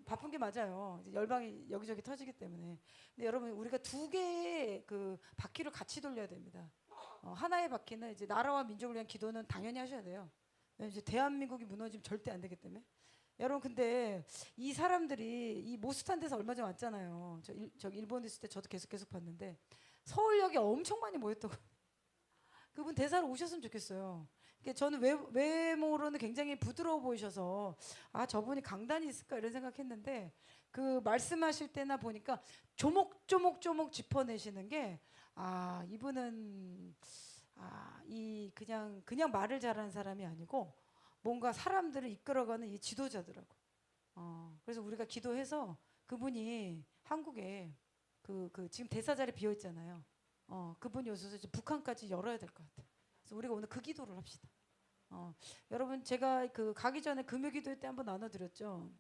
바쁜 게 맞아요. 이제 열방이 여기저기 터지기 때문에. 근데 여러분 우리가 두 개의 그 바퀴를 같이 돌려야 됩니다. 하나의 바퀴는 이제 나라와 민족을 위한 기도는 당연히 하셔야 돼요. 이제 대한민국이 무너지면 절대 안 되기 때문에. 여러분 근데 이 사람들이 이 모스탄에서 얼마 전에 왔잖아요. 저 일본에 있을 때 저도 계속 봤는데 서울역에 엄청 많이 모였다고. 그분 대사로 오셨으면 좋겠어요. 저는 외모로는 굉장히 부드러워 보이셔서 저분이 강단이 있을까 이런 생각했는데 그 말씀하실 때나 보니까 조목조목 짚어내시는 게 이분은 이 그냥 말을 잘하는 사람이 아니고 뭔가 사람들을 이끌어가는 이 지도자더라고. 그래서 우리가 기도해서 그분이 한국에 그 지금 대사 자리 비어 있잖아요. 그분이 오셔서 이제 북한까지 열어야 될 것 같아. 그래서 우리가 오늘 그 기도를 합시다. 여러분 제가 그 가기 전에 금요기도회 때 한번 나눠드렸죠.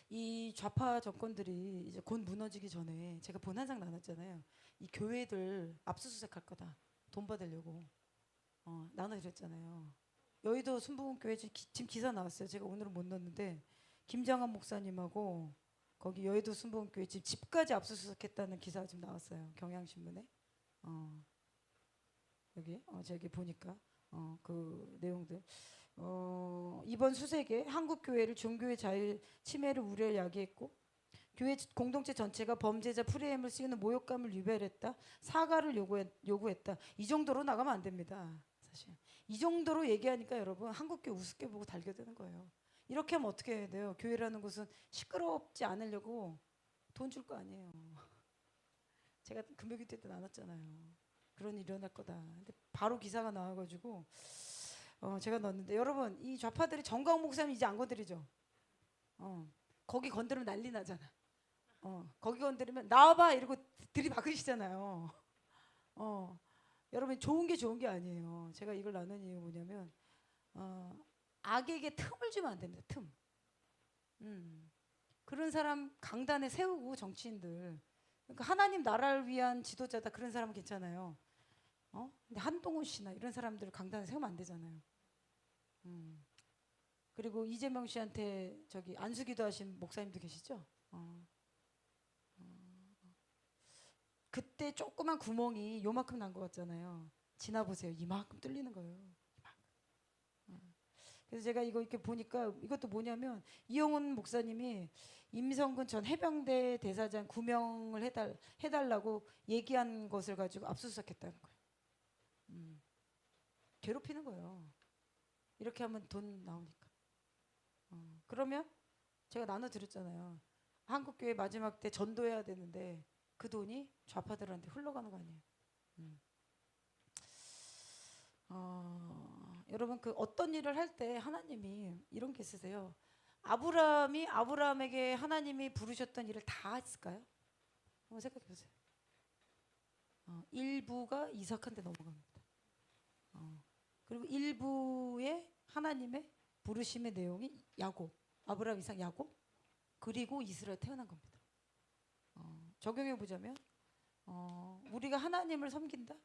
이 좌파 정권들이 이제 곧 무너지기 전에 제가 본한상 나눴잖아요. 이 교회들 압수수색할 거다. 돈 받으려고 나눠드렸잖아요. 여의도 순복음교회 지금 기사 나왔어요. 제가 오늘은 못 넣었는데 김장한 목사님하고 거기 여의도 순복음교회 지금 집까지 압수수색했다는 기사가 지금 나왔어요. 경향신문에. 여기 저기 보니까 그 내용들 이번 수색에 한국 교회를 종교의 자유 침해를 우려 야기했고 교회 공동체 전체가 범죄자 프레임을 씌우는 모욕감을 유발했다. 사과를 요구했다. 이 정도로 나가면 안 됩니다. 사실 이 정도로 얘기하니까 여러분 한국교회 우습게 보고 달겨드는 거예요. 이렇게 하면 어떻게 해야 돼요? 교회라는 곳은 시끄럽지 않으려고 돈 줄 거 아니에요. 제가 금요기도 때 나눴잖아요. 그런 일이 일어날 거다. 근데 바로 기사가 나와가지고 제가 넣었는데 여러분 이 좌파들이 정광 목사님 이제 안 건드리죠. 거기 건드리면 난리 나잖아. 거기 건드리면 나와봐 이러고 들이박으시잖아요. 여러분 좋은 게 아니에요. 제가 이걸 나눈 이유 뭐냐면 악에게 틈을 주면 안 됩니다. 틈. 그런 사람 강단에 세우고 정치인들 그러니까 하나님 나라를 위한 지도자다 그런 사람은 괜찮아요. 근데 한동훈 씨나 이런 사람들을 강단에 세우면 안 되잖아요. 그리고 이재명 씨한테 저기 안수기도 하신 목사님도 계시죠? 그때 조그만 구멍이 요만큼 난 것 같잖아요. 지나 보세요. 이만큼 뚫리는 거예요. 이만큼. 그래서 제가 이거 이렇게 보니까 이것도 뭐냐면 이용훈 목사님이 임성근 전 해병대 대사장 구명을 해달라고 얘기한 것을 가지고 압수수색했다는 거예요. 괴롭히는 거예요. 이렇게 하면 돈 나오니까. 그러면 제가 나눠드렸잖아요. 한국교회 마지막 때 전도해야 되는데 그 돈이 좌파들한테 흘러가는 거 아니에요. 여러분 그 어떤 일을 할 때 하나님이 이런 게 있으세요. 아브라함에게 하나님이 부르셨던 일을 다 했을까요? 한번 생각해 보세요. 일부가 이삭한테 넘어갑니다. 그리고 일부의 하나님의 부르심의 내용이 야곱, 아브라함, 이삭, 야곱, 그리고 이스라엘 태어난 겁니다. 적용해 보자면 우리가 하나님을 섬긴다?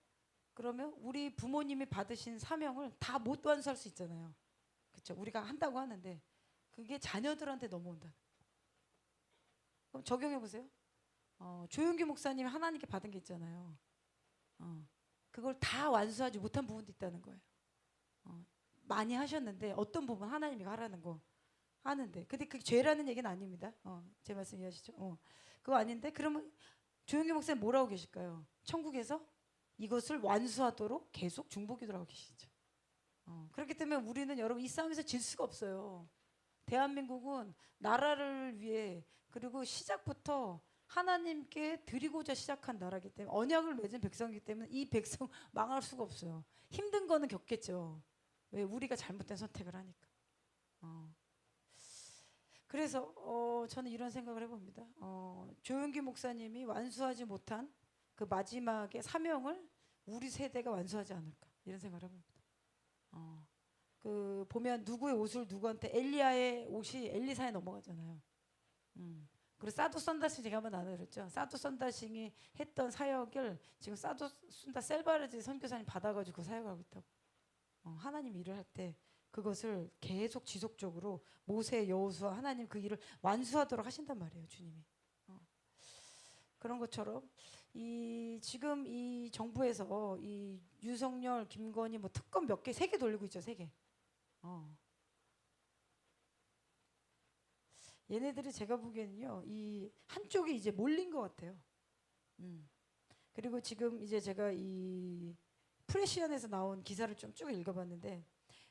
그러면 우리 부모님이 받으신 사명을 다 못 완수할 수 있잖아요. 그렇죠? 우리가 한다고 하는데 그게 자녀들한테 넘어온다. 그럼 적용해 보세요. 조용기 목사님이 하나님께 받은 게 있잖아요. 그걸 다 완수하지 못한 부분도 있다는 거예요. 많이 하셨는데 어떤 부분 하나님이 하라는 거 하는데 근데 그게 죄라는 얘기는 아닙니다. 제 말씀 이해하시죠? 그거 아닌데 그러면 조용기 목사님 뭐라고 계실까요? 천국에서 이것을 완수하도록 계속 중보기도를 하고 계시죠. 그렇기 때문에 우리는 여러분 이 싸움에서 질 수가 없어요. 대한민국은 나라를 위해 그리고 시작부터 하나님께 드리고자 시작한 나라이기 때문에 언약을 맺은 백성이기 때문에 이 백성 망할 수가 없어요. 힘든 거는 겪겠죠. 왜? 우리가 잘못된 선택을 하니까. 그래서 저는 이런 생각을 해봅니다. 조용기 목사님이 완수하지 못한 그 마지막의 사명을 우리 세대가 완수하지 않을까 이런 생각을 해봅니다. 그 보면 누구의 옷을 누구한테 엘리야의 옷이 엘리사에 넘어가잖아요. 그리고 사도 선다싱 제가 한번 나눠드렸죠. 사도 선다싱이 했던 사역을 지금 사도 순다 셀바르지 선교사님 받아가지고 그 사역하고 있다고. 하나님 일을 할 때 그것을 계속 지속적으로 모세, 여호수아 하나님 그 일을 완수하도록 하신단 말이에요, 주님이. 그런 것처럼 지금 이 정부에서 이 윤석열, 김건희 뭐 특검 몇 개, 3개 돌리고 있죠, 3개. 얘네들이 제가 보기에는요, 이 한쪽이 이제 몰린 것 같아요. 그리고 지금 이제 제가 이 프레시안에서 나온 기사를 좀 쭉 읽어봤는데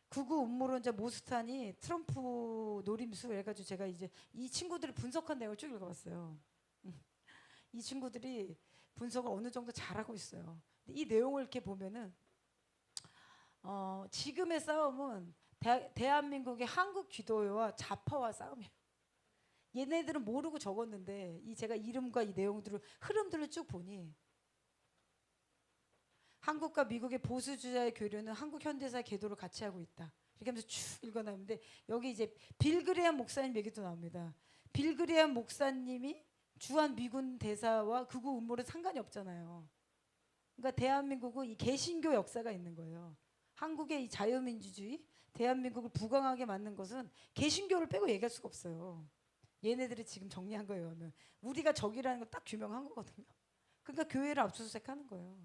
극우 음모론자 모스탄이 트럼프 노림수 해가지고 제가 이제 이 친구들을 분석한 내용을 쭉 읽어봤어요. 이 친구들이 분석을 어느 정도 잘하고 있어요. 이 내용을 이렇게 보면은 지금의 싸움은 대한민국의 한국 기도회와 좌파와 싸움이에요. 얘네들은 모르고 적었는데 이 제가 이름과 이 내용들을 흐름들을 쭉 보니 한국과 미국의 보수주자의 교류는 한국 현대사의 계도를 같이 하고 있다. 이렇게 하면서 쭉 읽어나오는데 여기 이제 빌 그레함 목사님 얘기도 나옵니다. 빌 그레함 목사님이 주한 미군 대사와 극우 음모는 상관이 없잖아요. 그러니까 대한민국은 이 개신교 역사가 있는 거예요. 한국의 이 자유민주주의, 대한민국을 부강하게 만든 것은 개신교를 빼고 얘기할 수가 없어요. 얘네들이 지금 정리한 거예요. 하면 우리가 적이라는 걸 딱 규명한 거거든요. 그러니까 교회를 압수수색하는 거예요.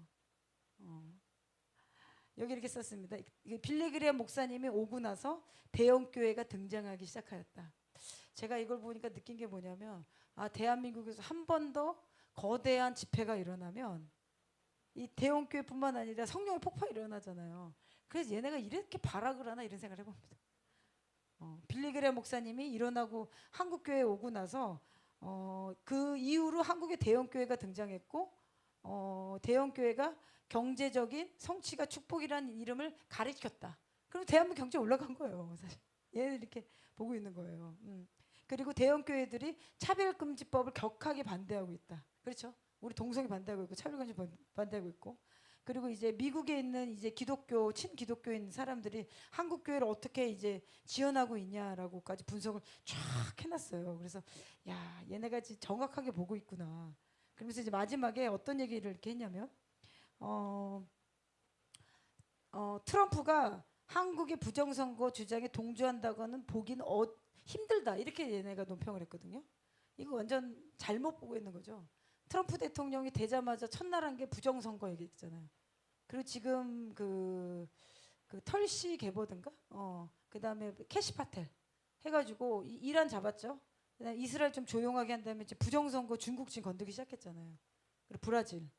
여기 이렇게 썼습니다. 빌리그레암 목사님이 오고 나서 대형 교회가 등장하기 시작하였다. 제가 이걸 보니까 느낀 게 뭐냐면 대한민국에서 한 번 더 거대한 집회가 일어나면 이 대형 교회뿐만 아니라 성령의 폭발이 일어나잖아요. 그래서 얘네가 이렇게 발악을 하나 이런 생각을 해봅니다. 빌리그레암 목사님이 일어나고 한국 교회에 오고 나서 그 이후로 한국의 대형 교회가 등장했고 대형 교회가 경제적인 성취가 축복이라는 이름을 가리켰다. 그럼 대한민국 경제 올라간 거예요. 사실 얘네들 이렇게 보고 있는 거예요. 그리고 대형 교회들이 차별금지법을 격하게 반대하고 있다. 그렇죠? 우리 동성이 반대하고 있고 차별금지 반대하고 있고. 그리고 이제 미국에 있는 이제 기독교 친기독교인 사람들이 한국 교회를 어떻게 이제 지원하고 있냐라고까지 분석을 쫙 해놨어요. 그래서 야 얘네가 정확하게 보고 있구나. 그러면서 이제 마지막에 어떤 얘기를 이렇게 했냐면 트럼프가 한국의 부정선거 주장에 동조한다고는 보기는 힘들다 이렇게 얘네가 논평을 했거든요. 이거 완전 잘못 보고 있는 거죠. 트럼프 대통령이 되자마자 첫날 한 게 부정선거 얘기했잖아요. 그리고 지금 그 털시 개보든가 그다음에 캐시파텔 해가지고 이란 잡았죠. 그다음에 이스라엘 좀 조용하게 한 다음에 이제 부정선거 중국 지금 건들기 시작했잖아요. 그리고 브라질.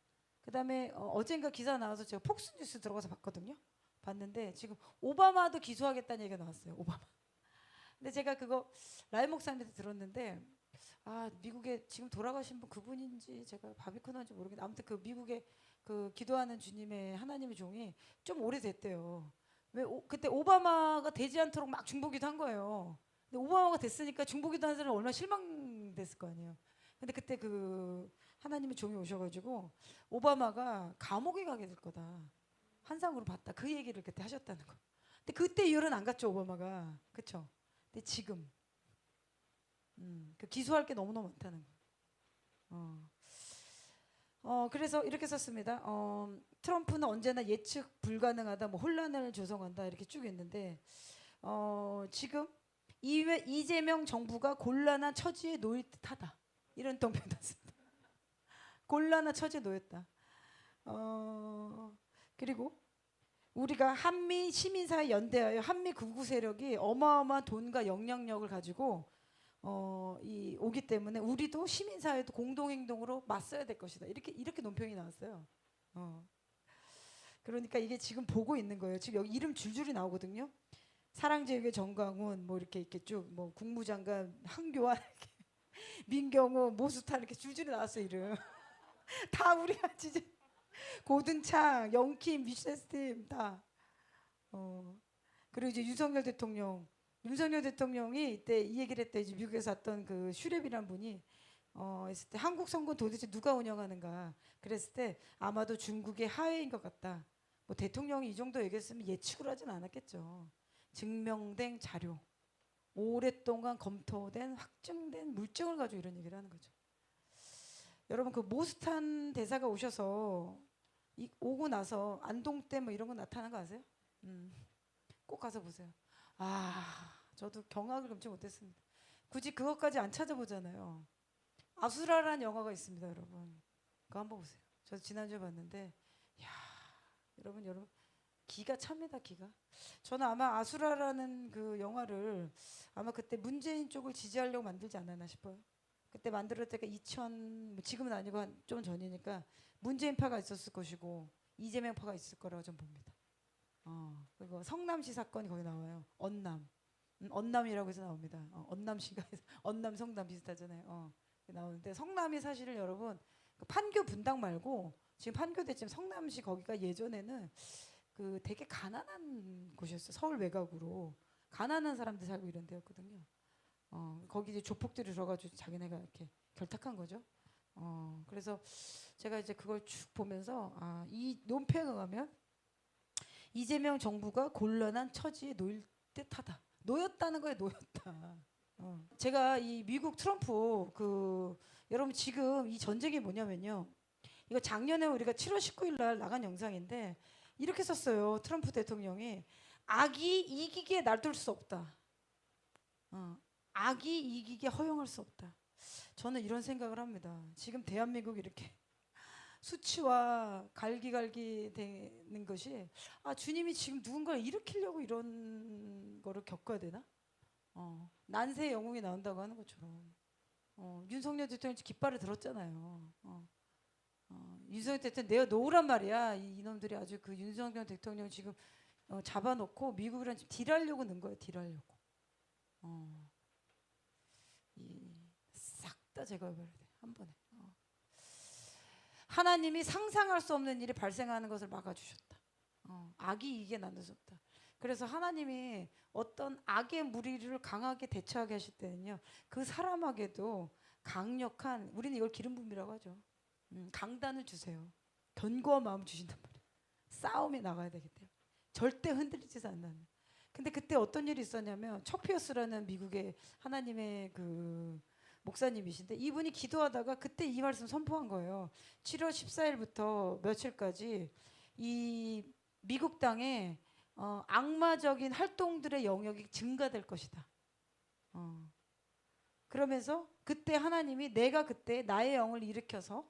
그다음에 어젠가 기사 나와서 제가 폭스뉴스 들어가서 봤거든요. 봤는데 지금 오바마도 기소하겠다는 얘기가 나왔어요. 오바마. 근데 제가 그거 라이 목사님한테 들었는데 미국에 지금 돌아가신 분 그분인지 제가 바비코너인지 모르겠는데 아무튼 그 미국에 그 기도하는 주님의 하나님의 종이 좀 오래됐대요. 왜 그때 오바마가 되지 않도록 막 중보기도 한 거예요. 근데 오바마가 됐으니까 중보기도 한 사람은 얼마나 실망됐을 거 아니에요. 근데 그때 그 하나님의 종이 오셔가지고 오바마가 감옥에 가게 될 거다. 환상으로 봤다. 그 얘기를 그때 하셨다는 거. 근데 그때 이후로는 안 갔죠 오바마가. 그렇죠. 근데 지금 그 기소할 게 너무너무 많다는 거. 그래서 이렇게 썼습니다. 트럼프는 언제나 예측 불가능하다, 뭐 혼란을 조성한다 이렇게 쭉 있는데 지금 이재명 정부가 곤란한 처지에 놓일 듯하다 이런 동평 났습니다. 곤란한 처지에 놓였다. 그리고 우리가 한미 시민사회 연대하여 한미 극우 세력이 어마어마한 돈과 영향력을 가지고 오기 때문에 우리도 시민사회도 공동행동으로 맞서야 될 것이다. 이렇게 논평이 나왔어요. 그러니까 이게 지금 보고 있는 거예요. 지금 여기 이름 줄줄이 나오거든요. 사랑제일교 정광훈 뭐 이렇게 쭉 뭐 국무장관 한교안 이렇게 민경호 모수타 이렇게 줄줄이 나왔어요 이름. 다 우리가 진짜 고든창, 영킴, 미쉐스팀 다. 그리고 이제 윤석열 대통령이 이때 이 얘기를 했대. 이제 미국에서 왔던 그 슈랩이란 분이 했을 때 한국 선거 도대체 누가 운영하는가 그랬을 때 아마도 중국의 하해인 것 같다. 뭐 대통령이 이 정도 얘기했으면 예측을 하진 않았겠죠. 증명된 자료, 오랫동안 검토된 확증된 물증을 가지고 이런 얘기를 하는 거죠. 여러분 그 모스탄 대사가 오셔서 오고 나서 안동댐 뭐 이런 거 나타난 거 아세요? 꼭 가서 보세요. 저도 경악을 금치 못했습니다. 굳이 그것까지 안 찾아보잖아요. 아수라라는 영화가 있습니다, 여러분. 그거 한번 보세요. 저도 지난주에 봤는데, 여러분 기가 찹니다, 기가. 저는 아마 아수라라는 그 영화를 아마 그때 문재인 쪽을 지지하려고 만들지 않았나 싶어요. 그때 만들었을 때가 지금은 아니고 좀 전이니까 문재인파가 있었을 것이고 이재명파가 있을 거라고 좀 봅니다. 그리고 성남시 사건이 거기 나와요. 언남이라고 해서 나옵니다. 언남시가 언남 성남 비슷하잖아요. 나오는데 성남이 사실은 여러분 그 판교 분당 말고 지금 판교대쯤 성남시 거기가 예전에는 그 되게 가난한 곳이었어요. 서울 외곽으로 가난한 사람들 살고 이런 데였거든요. 거기 이제 조폭들이 들어가지고 자기네가 이렇게 결탁한 거죠. 그래서 제가 이제 그걸 쭉 보면서 이 논평에 가면 이재명 정부가 곤란한 처지에 놓일 듯하다. 놓였다는 거에 놓였다. 제가 이 미국 트럼프 여러분 지금 이 전쟁이 뭐냐면요. 이거 작년에 우리가 7월 19일 날 나간 영상인데 이렇게 썼어요. 트럼프 대통령이 악이 이기기에 놔둘 수 없다. 악이 이기기에 허용할 수 없다. 저는 이런 생각을 합니다. 지금 대한민국이 이렇게 수치와 갈기갈기 되는 것이 주님이 지금 누군가를 일으키려고 이런 거를 겪어야 되나? 난세의 영웅이 나온다고 하는 것처럼 윤석열 대통령이 깃발을 들었잖아요. 윤석열 대통령 내가 놓으란 말이야. 이놈들이 아주 그 윤석열 대통령 지금 잡아놓고 미국이랑 지금 딜하려고 는 거예요. 딜하려고. 싹 다 제거해버려야 돼. 한 번에. 하나님이 상상할 수 없는 일이 발생하는 것을 막아주셨다. 악이 이게 나눠졌다. 그래서 하나님이 어떤 악의 무리를 강하게 대처하게 하실 때는요. 그 사람에게도 강력한 우리는 이걸 기름 부음이라고 하죠. 강단을 주세요. 견고한 마음 주신단 말이에요. 싸움에 나가야 되기 때문에 절대 흔들리지 않는. 근데 그때 어떤 일이 있었냐면 척피어스라는 미국의 하나님의 그 목사님이신데 이분이 기도하다가 그때 이 말씀 선포한 거예요. 7월 14일부터 며칠까지 이 미국 땅에 악마적인 활동들의 영역이 증가될 것이다. 그러면서 그때 하나님이 내가 그때 나의 영을 일으켜서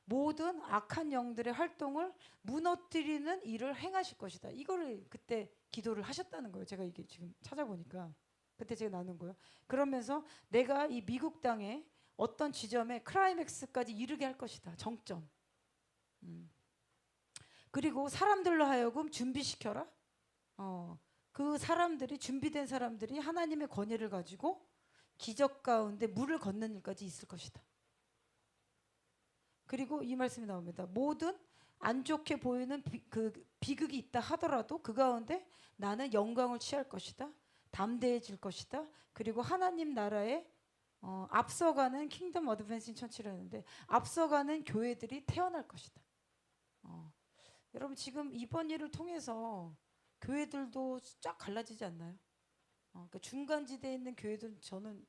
모든 악한 영들의 활동을 무너뜨리는 일을 행하실 것이다. 이거를 그때 기도를 하셨다는 거예요. 제가 이게 지금 찾아보니까 그때 제가 나눈 거예요. 그러면서 내가 이 미국 땅에 어떤 지점에 클라이맥스까지 이르게 할 것이다. 정점. 그리고 사람들로 하여금 준비시켜라. 그 사람들이 준비된 사람들이 하나님의 권위를 가지고 기적 가운데 물을 걷는 일까지 있을 것이다. 그리고 이 말씀이 나옵니다. 모든 안 좋게 보이는 비극이 있다 하더라도 그 가운데 나는 영광을 취할 것이다. 담대해질 것이다. 그리고 하나님 나라에 앞서가는 킹덤 어드밴싱 처치라는데 앞서가는 교회들이 태어날 것이다. 여러분 지금 이번 일을 통해서 교회들도 쫙 갈라지지 않나요? 그러니까 중간지대에 있는 교회들은 저는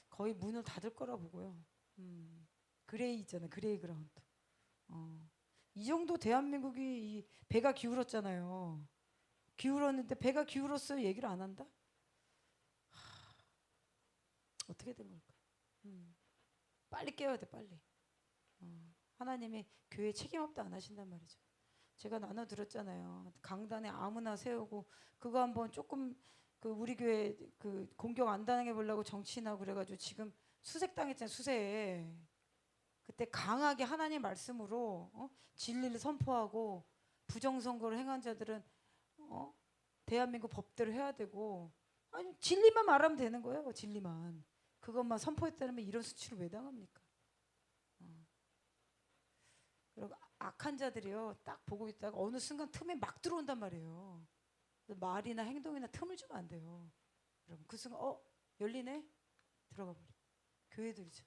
거의 문을 닫을 거라 보고요. 그레이 있잖아요. 그레이 그라운드. 이 정도 대한민국이 이 배가 기울었잖아요. 기울었는데 배가 기울었어요. 얘기를 안 한다? 어떻게 된 걸까? 빨리 깨워야 돼. 빨리. 하나님이 교회 책임 없다 안 하신단 말이죠. 제가 나눠드렸잖아요. 강단에 아무나 세우고 그거 한번 조금 우리 교회 공격 안 당해 보려고 정치인하고 그래가지고 지금 수색당했잖아요. 수세에. 그때 강하게 하나님 말씀으로 진리를 선포하고 부정선거를 행한 자들은 대한민국 법대로 해야 되고 아니 진리만 말하면 되는 거예요. 진리만. 그것만 선포했다면 이런 수치를 왜 당합니까? 그리고 악한 자들이요. 딱 보고 있다가 어느 순간 틈에 막 들어온단 말이에요. 말이나 행동이나 틈을 주면 안 돼요. 여러분 그 순간 열리네? 들어가 버려. 교회들이죠.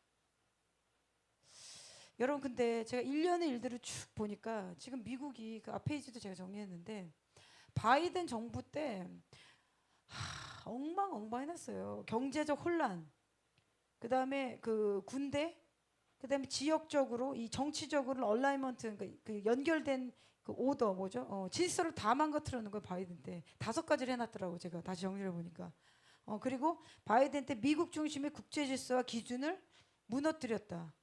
여러분 근데 제가 1년의 일들을 쭉 보니까 지금 미국이 그 앞 페이지도 제가 정리했는데 바이든 정부 때 엉망엉망해놨어요. 경제적 혼란, 그 다음에 그 군대, 그 다음에 지역적으로 이 정치적으로 얼라이먼트 그 연결된 그 오더 뭐죠? 질서를 다 망가뜨리는 거예요. 바이든 때 5가지를 해놨더라고. 제가 다시 정리해 보니까. 그리고 바이든 때 미국 중심의 국제 질서와 기준을 무너뜨렸다.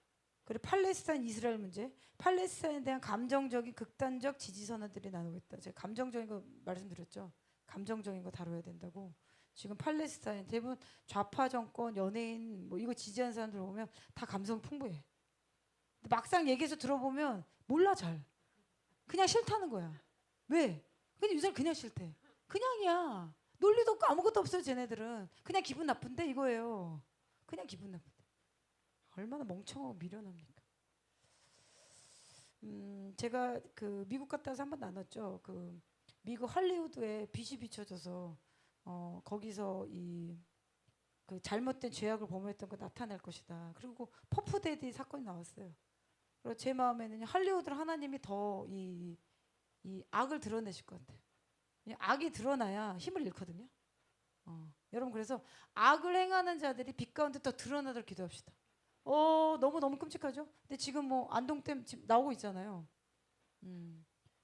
그리고 팔레스타인 이스라엘 문제, 팔레스타인에 대한 감정적인 극단적 지지 선언들이 나오고 있다. 제가 감정적인 거 말씀드렸죠. 감정적인 거 다뤄야 된다고. 지금 팔레스타인 대부분 좌파 정권, 연예인 뭐 이거 지지하는 사람들 보면 다 감성 풍부해. 근데 막상 얘기해서 들어보면 몰라 잘. 그냥 싫다는 거야. 왜? 그냥 이 사람 그냥 싫대. 그냥이야. 논리도 없고 아무것도 없어요. 쟤네들은. 그냥 기분 나쁜데 이거예요. 그냥 기분 나쁜데. 얼마나 멍청하고 미련합니까? 제가 그 미국 갔다 와서 한번 나눴죠. 그 미국 할리우드에 빛이 비춰져서 거기서 이 그 잘못된 죄악을 범했던 거 나타날 것이다. 그리고 퍼프데디 사건이 나왔어요. 그리고 제 마음에는 할리우드 하나님이 더 이 악을 드러내실 것 같아요. 악이 드러나야 힘을 잃거든요. 여러분 그래서 악을 행하는 자들이 빛 가운데 더 드러나도록 기도합시다. 너무 끔찍하죠. 근데 지금 뭐 안동댐 지금 나오고 있잖아요.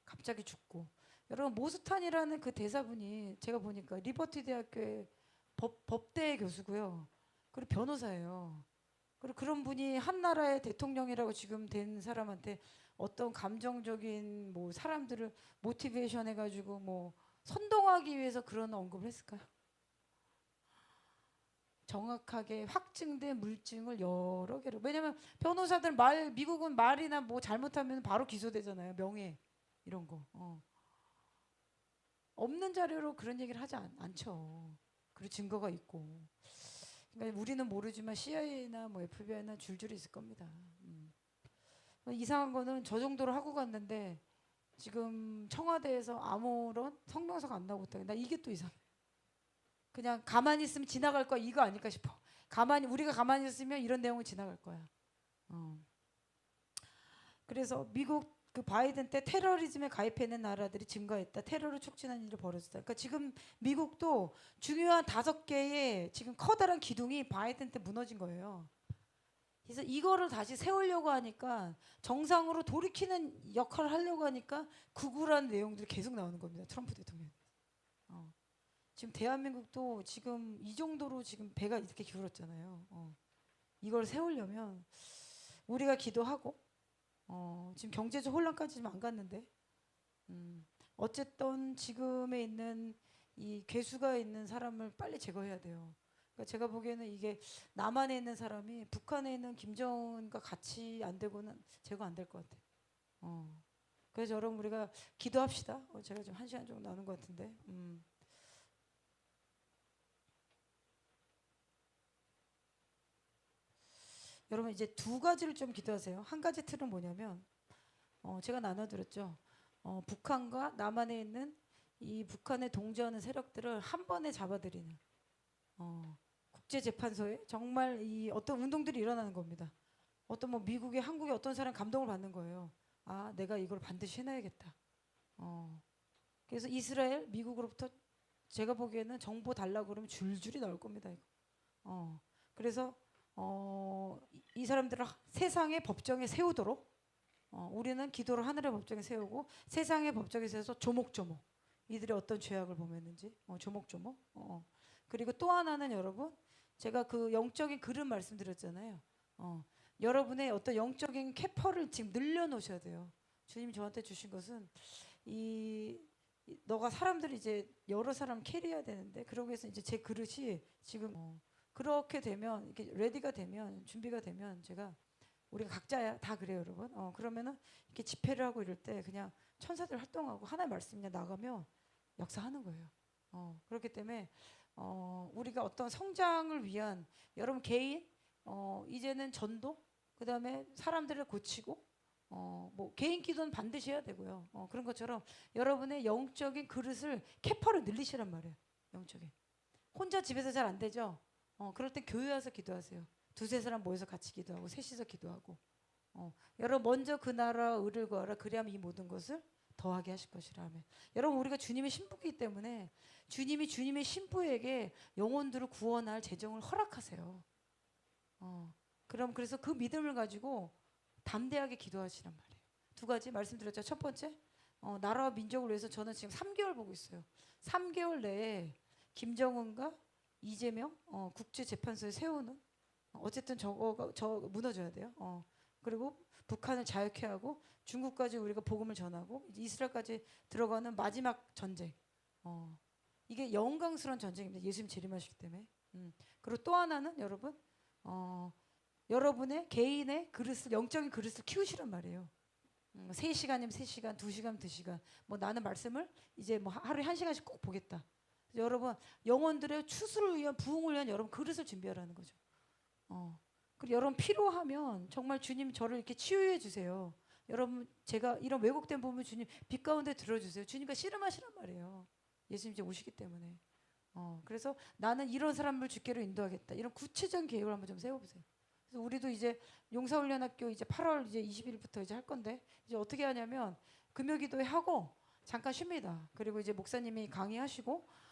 갑자기 죽고. 여러분 모스탄이라는 그 대사분이 제가 보니까 리버티 대학교의 법대 교수고요. 그리고 변호사예요. 그리고 그런 분이 한 나라의 대통령이라고 지금 된 사람한테 어떤 감정적인 뭐 사람들을 모티베이션 해가지고 뭐 선동하기 위해서 그런 언급을 했을까요? 정확하게 확증된 물증을 여러 개로. 왜냐면 변호사들 미국은 말이나 뭐 잘못하면 바로 기소되잖아요. 명예 이런 거. 없는 자료로 그런 얘기를 하지 않죠. 그리고 증거가 있고. 그러니까 우리는 모르지만 CIA나 뭐 FBI나 줄줄이 있을 겁니다. 이상한 거는 저 정도로 하고 갔는데 지금 청와대에서 아무런 성명서가 안 나오고 있다. 나 이게 또 이상해. 그냥 가만히 있으면 지나갈 거야 이거 아닐까 싶어. 우리가 가만히 있으면 이런 내용은 지나갈 거야. 그래서 미국 그 바이든 때 테러리즘에 가입해 있는 나라들이 증가했다. 테러를 촉진하는 일이 벌어졌다. 그러니까 지금 미국도 중요한 5개의 지금 커다란 기둥이 바이든 때 무너진 거예요. 그래서 이거를 다시 세우려고 하니까 정상으로 돌이키는 역할을 하려고 하니까 구구라는 내용들이 계속 나오는 겁니다. 트럼프 대통령. 지금 대한민국도 지금 이 정도로 지금 배가 이렇게 기울었잖아요. 이걸 세우려면 우리가 기도하고 지금 경제적 혼란까지 지금 안 갔는데 어쨌든 지금에 있는 이 괴수가 있는 사람을 빨리 제거해야 돼요. 그러니까 제가 보기에는 이게 남한에 있는 사람이 북한에 있는 김정은과 같이 안 되고는 제거 안 될 것 같아요. 그래서 여러분 우리가 기도합시다. 제가 지금 1시간 정도 나눈 것 같은데. 여러분 이제 2가지를 좀 기도하세요. 한 가지 틀은 뭐냐면 제가 나눠드렸죠. 북한과 남한에 있는 이 북한에 동조하는 세력들을 한 번에 잡아들이는 국제재판소에 정말 이 어떤 운동들이 일어나는 겁니다. 어떤 뭐 미국의 한국의 어떤 사람 감동을 받는 거예요. 아 내가 이걸 반드시 해놔야겠다. 그래서 이스라엘 미국으로부터 제가 보기에는 정보 달라고 그러면 줄줄이 나올 겁니다. 이거. 그래서 이 사람들을 세상의 법정에 세우도록 우리는 기도를 하늘의 법정에 세우고 세상의 법정에 세워서 조목조목 이들이 어떤 죄악을 범했는지 조목조목 그리고 또 하나는 여러분 제가 그 영적인 그릇 말씀드렸잖아요. 여러분의 어떤 영적인 캐퍼를 지금 늘려놓으셔야 돼요. 주님이 저한테 주신 것은 너가 사람들을 이제 여러 사람 캐리해야 되는데 그러기 위해서 이제 제 그릇이 지금 그렇게 되면 이렇게 레디가 되면 준비가 되면 제가 우리가 각자 다 그래요 여러분. 그러면은 이렇게 집회를 하고 이럴 때 그냥 천사들 활동하고 하나의 말씀 그냥 나가면 역사하는 거예요. 그렇기 때문에 우리가 어떤 성장을 위한 여러분 개인 이제는 전도 그다음에 사람들을 고치고 뭐 개인 기도는 반드시 해야 되고요. 그런 것처럼 여러분의 영적인 그릇을 캐퍼를 늘리시란 말이에요. 영적인 혼자 집에서 잘 안 되죠. 그럴 때 교회 와서 기도하세요. 2-3 사람 모여서 같이 기도하고 셋이서 기도하고 여러분 먼저 그 나라 의를 구하라 그리하면 이 모든 것을 더하게 하실 것이라 하면 여러분 우리가 주님의 신부이기 때문에 주님이 주님의 신부에게 영혼들을 구원할 재정을 허락하세요. 그래서 그 믿음을 가지고 담대하게 기도하시란 말이에요. 2가지 말씀드렸죠. 첫 번째 나라와 민족을 위해서 저는 지금 3개월 보고 있어요. 3개월 내에 김정은과 이재명 국제재판소에 세우는 어쨌든 저 무너져야 돼요. 그리고 북한을 자유케 하고 중국까지 우리가 복음을 전하고 이스라엘까지 들어가는 마지막 전쟁. 이게 영광스러운 전쟁입니다. 예수님 재림하시기 때문에. 그리고 또 하나는 여러분 여러분의 개인의 그릇을 영적인 그릇을 키우시란 말이에요. 3시간이면 3시간, 2시간, 2시간. 뭐 나는 말씀을 이제 뭐 하루에 1시간씩 꼭 보겠다. 여러분 영혼들의 추수를 위한 부흥을 위한 여러분 그릇을 준비하라는 거죠. 그리고 여러분 필요하면 정말 주님 저를 이렇게 치유해 주세요. 여러분 제가 이런 왜곡된 부분을 주님 빛 가운데 들어주세요. 주님과 씨름하시란 말이에요. 예수님 이제 오시기 때문에. 그래서 나는 이런 사람을 주께로 인도하겠다. 이런 구체적인 계획을 한번 좀 세워보세요. 그래서 우리도 이제 용사훈련학교 이제 8월 이제 20일부터 이제 할 건데 이제 어떻게 하냐면 금요기도회 하고 잠깐 쉽니다. 그리고 이제 목사님이 강의하시고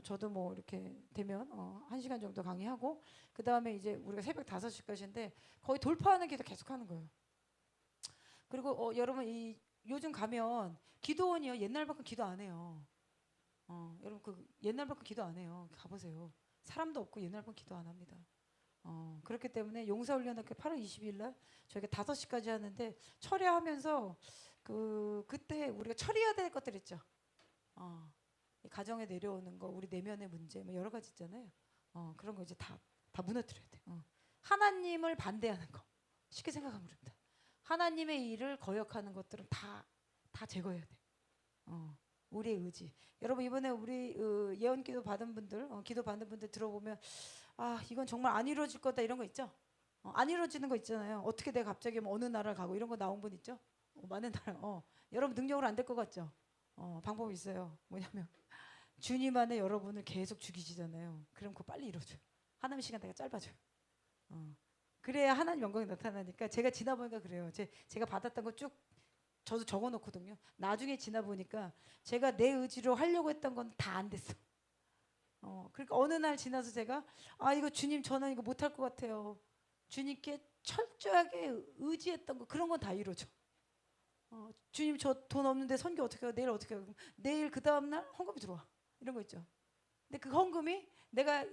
저도 뭐 이렇게 되면 1시간 정도 강의하고 그 다음에 이제 우리가 새벽 5시까지인데 거의 돌파하는 기도 계속 하는 거예요. 그리고 여러분 요즘 가면 기도원이요 옛날만큼 기도 안 해요. 여러분 그 옛날만큼 기도 안 해요. 가보세요. 사람도 없고 옛날만큼 기도 안 합니다. 그렇기 때문에 용사훈련학교 8월 20일 날 저희가 5시까지 하는데 철야하면서 그때 우리가 처리해야 될 것들 있죠. 가정에 내려오는 거, 우리 내면의 문제, 뭐 여러 가지 있잖아요. 그런 거 이제 다 무너뜨려야 돼. 하나님을 반대하는 거 쉽게 생각하면 됩니다. 하나님의 일을 거역하는 것들은 다 제거해야 돼. 우리의 의지. 여러분 이번에 우리 예언기도 받은 분들, 기도 받는 분들 들어보면 이건 정말 안 이루어질 거다 이런 거 있죠. 안 이루어지는 거 있잖아요. 어떻게 내가 갑자기 뭐 어느 나라를 가고 이런 거 나온 분 있죠. 많은 나라. 여러분 능력으로 안 될 것 같죠. 방법이 있어요. 뭐냐면 주님 안에 여러분을 계속 죽이시잖아요. 그럼 그거 빨리 이루어져요. 하나님 시간 되게 짧아져요. 그래야 하나님 영광이 나타나니까 제가 지나보니까 그래요. 제가 받았던 거 쭉 저도 적어놓거든요. 나중에 지나 보니까 제가 내 의지로 하려고 했던 건 다 안 됐어. 그러니까 어느 날 지나서 제가 이거 주님 저는 이거 못할 것 같아요. 주님께 철저하게 의지했던 거 그런 건 다 이루어져. 주님 저 돈 없는데 선교 어떻게 해요? 내일 어떻게 해요? 내일 그 다음 날 헌금이 들어와. 이런 거 있죠. 근데 그 헌금이 내가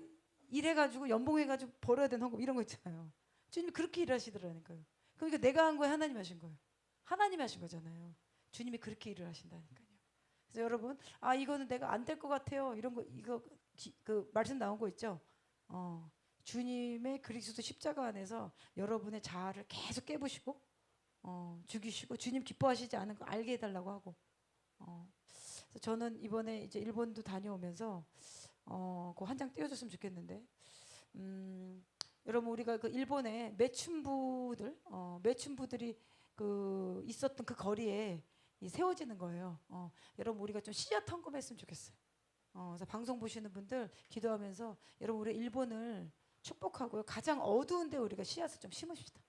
일해가지고 연봉해가지고 벌어야 되는 헌금 이런 거 있잖아요. 주님이 그렇게 일하시더라니까요. 그러니까 내가 한 거예요? 하나님 하신 거예요? 하나님 하신 거잖아요. 주님이 그렇게 일을 하신다니까요. 그래서 여러분 이거는 내가 안 될 것 같아요. 이런 거 이거 그 말씀 나온 거 있죠. 주님의 그리스도 십자가 안에서 여러분의 자아를 계속 깨부시고 죽이시고 주님 기뻐하시지 않은 거 알게 해달라고 하고 그래서 저는 이번에 이제 일본도 다녀오면서 그 한 장 띄워줬으면 좋겠는데 여러분 우리가 그 일본의 매춘부들이 그 있었던 그 거리에 세워지는 거예요. 여러분 우리가 좀 씨앗 헌금했으면 좋겠어요. 그래서 방송 보시는 분들 기도하면서 여러분 우리 일본을 축복하고요. 가장 어두운데 우리가 씨앗을 좀 심읍시다.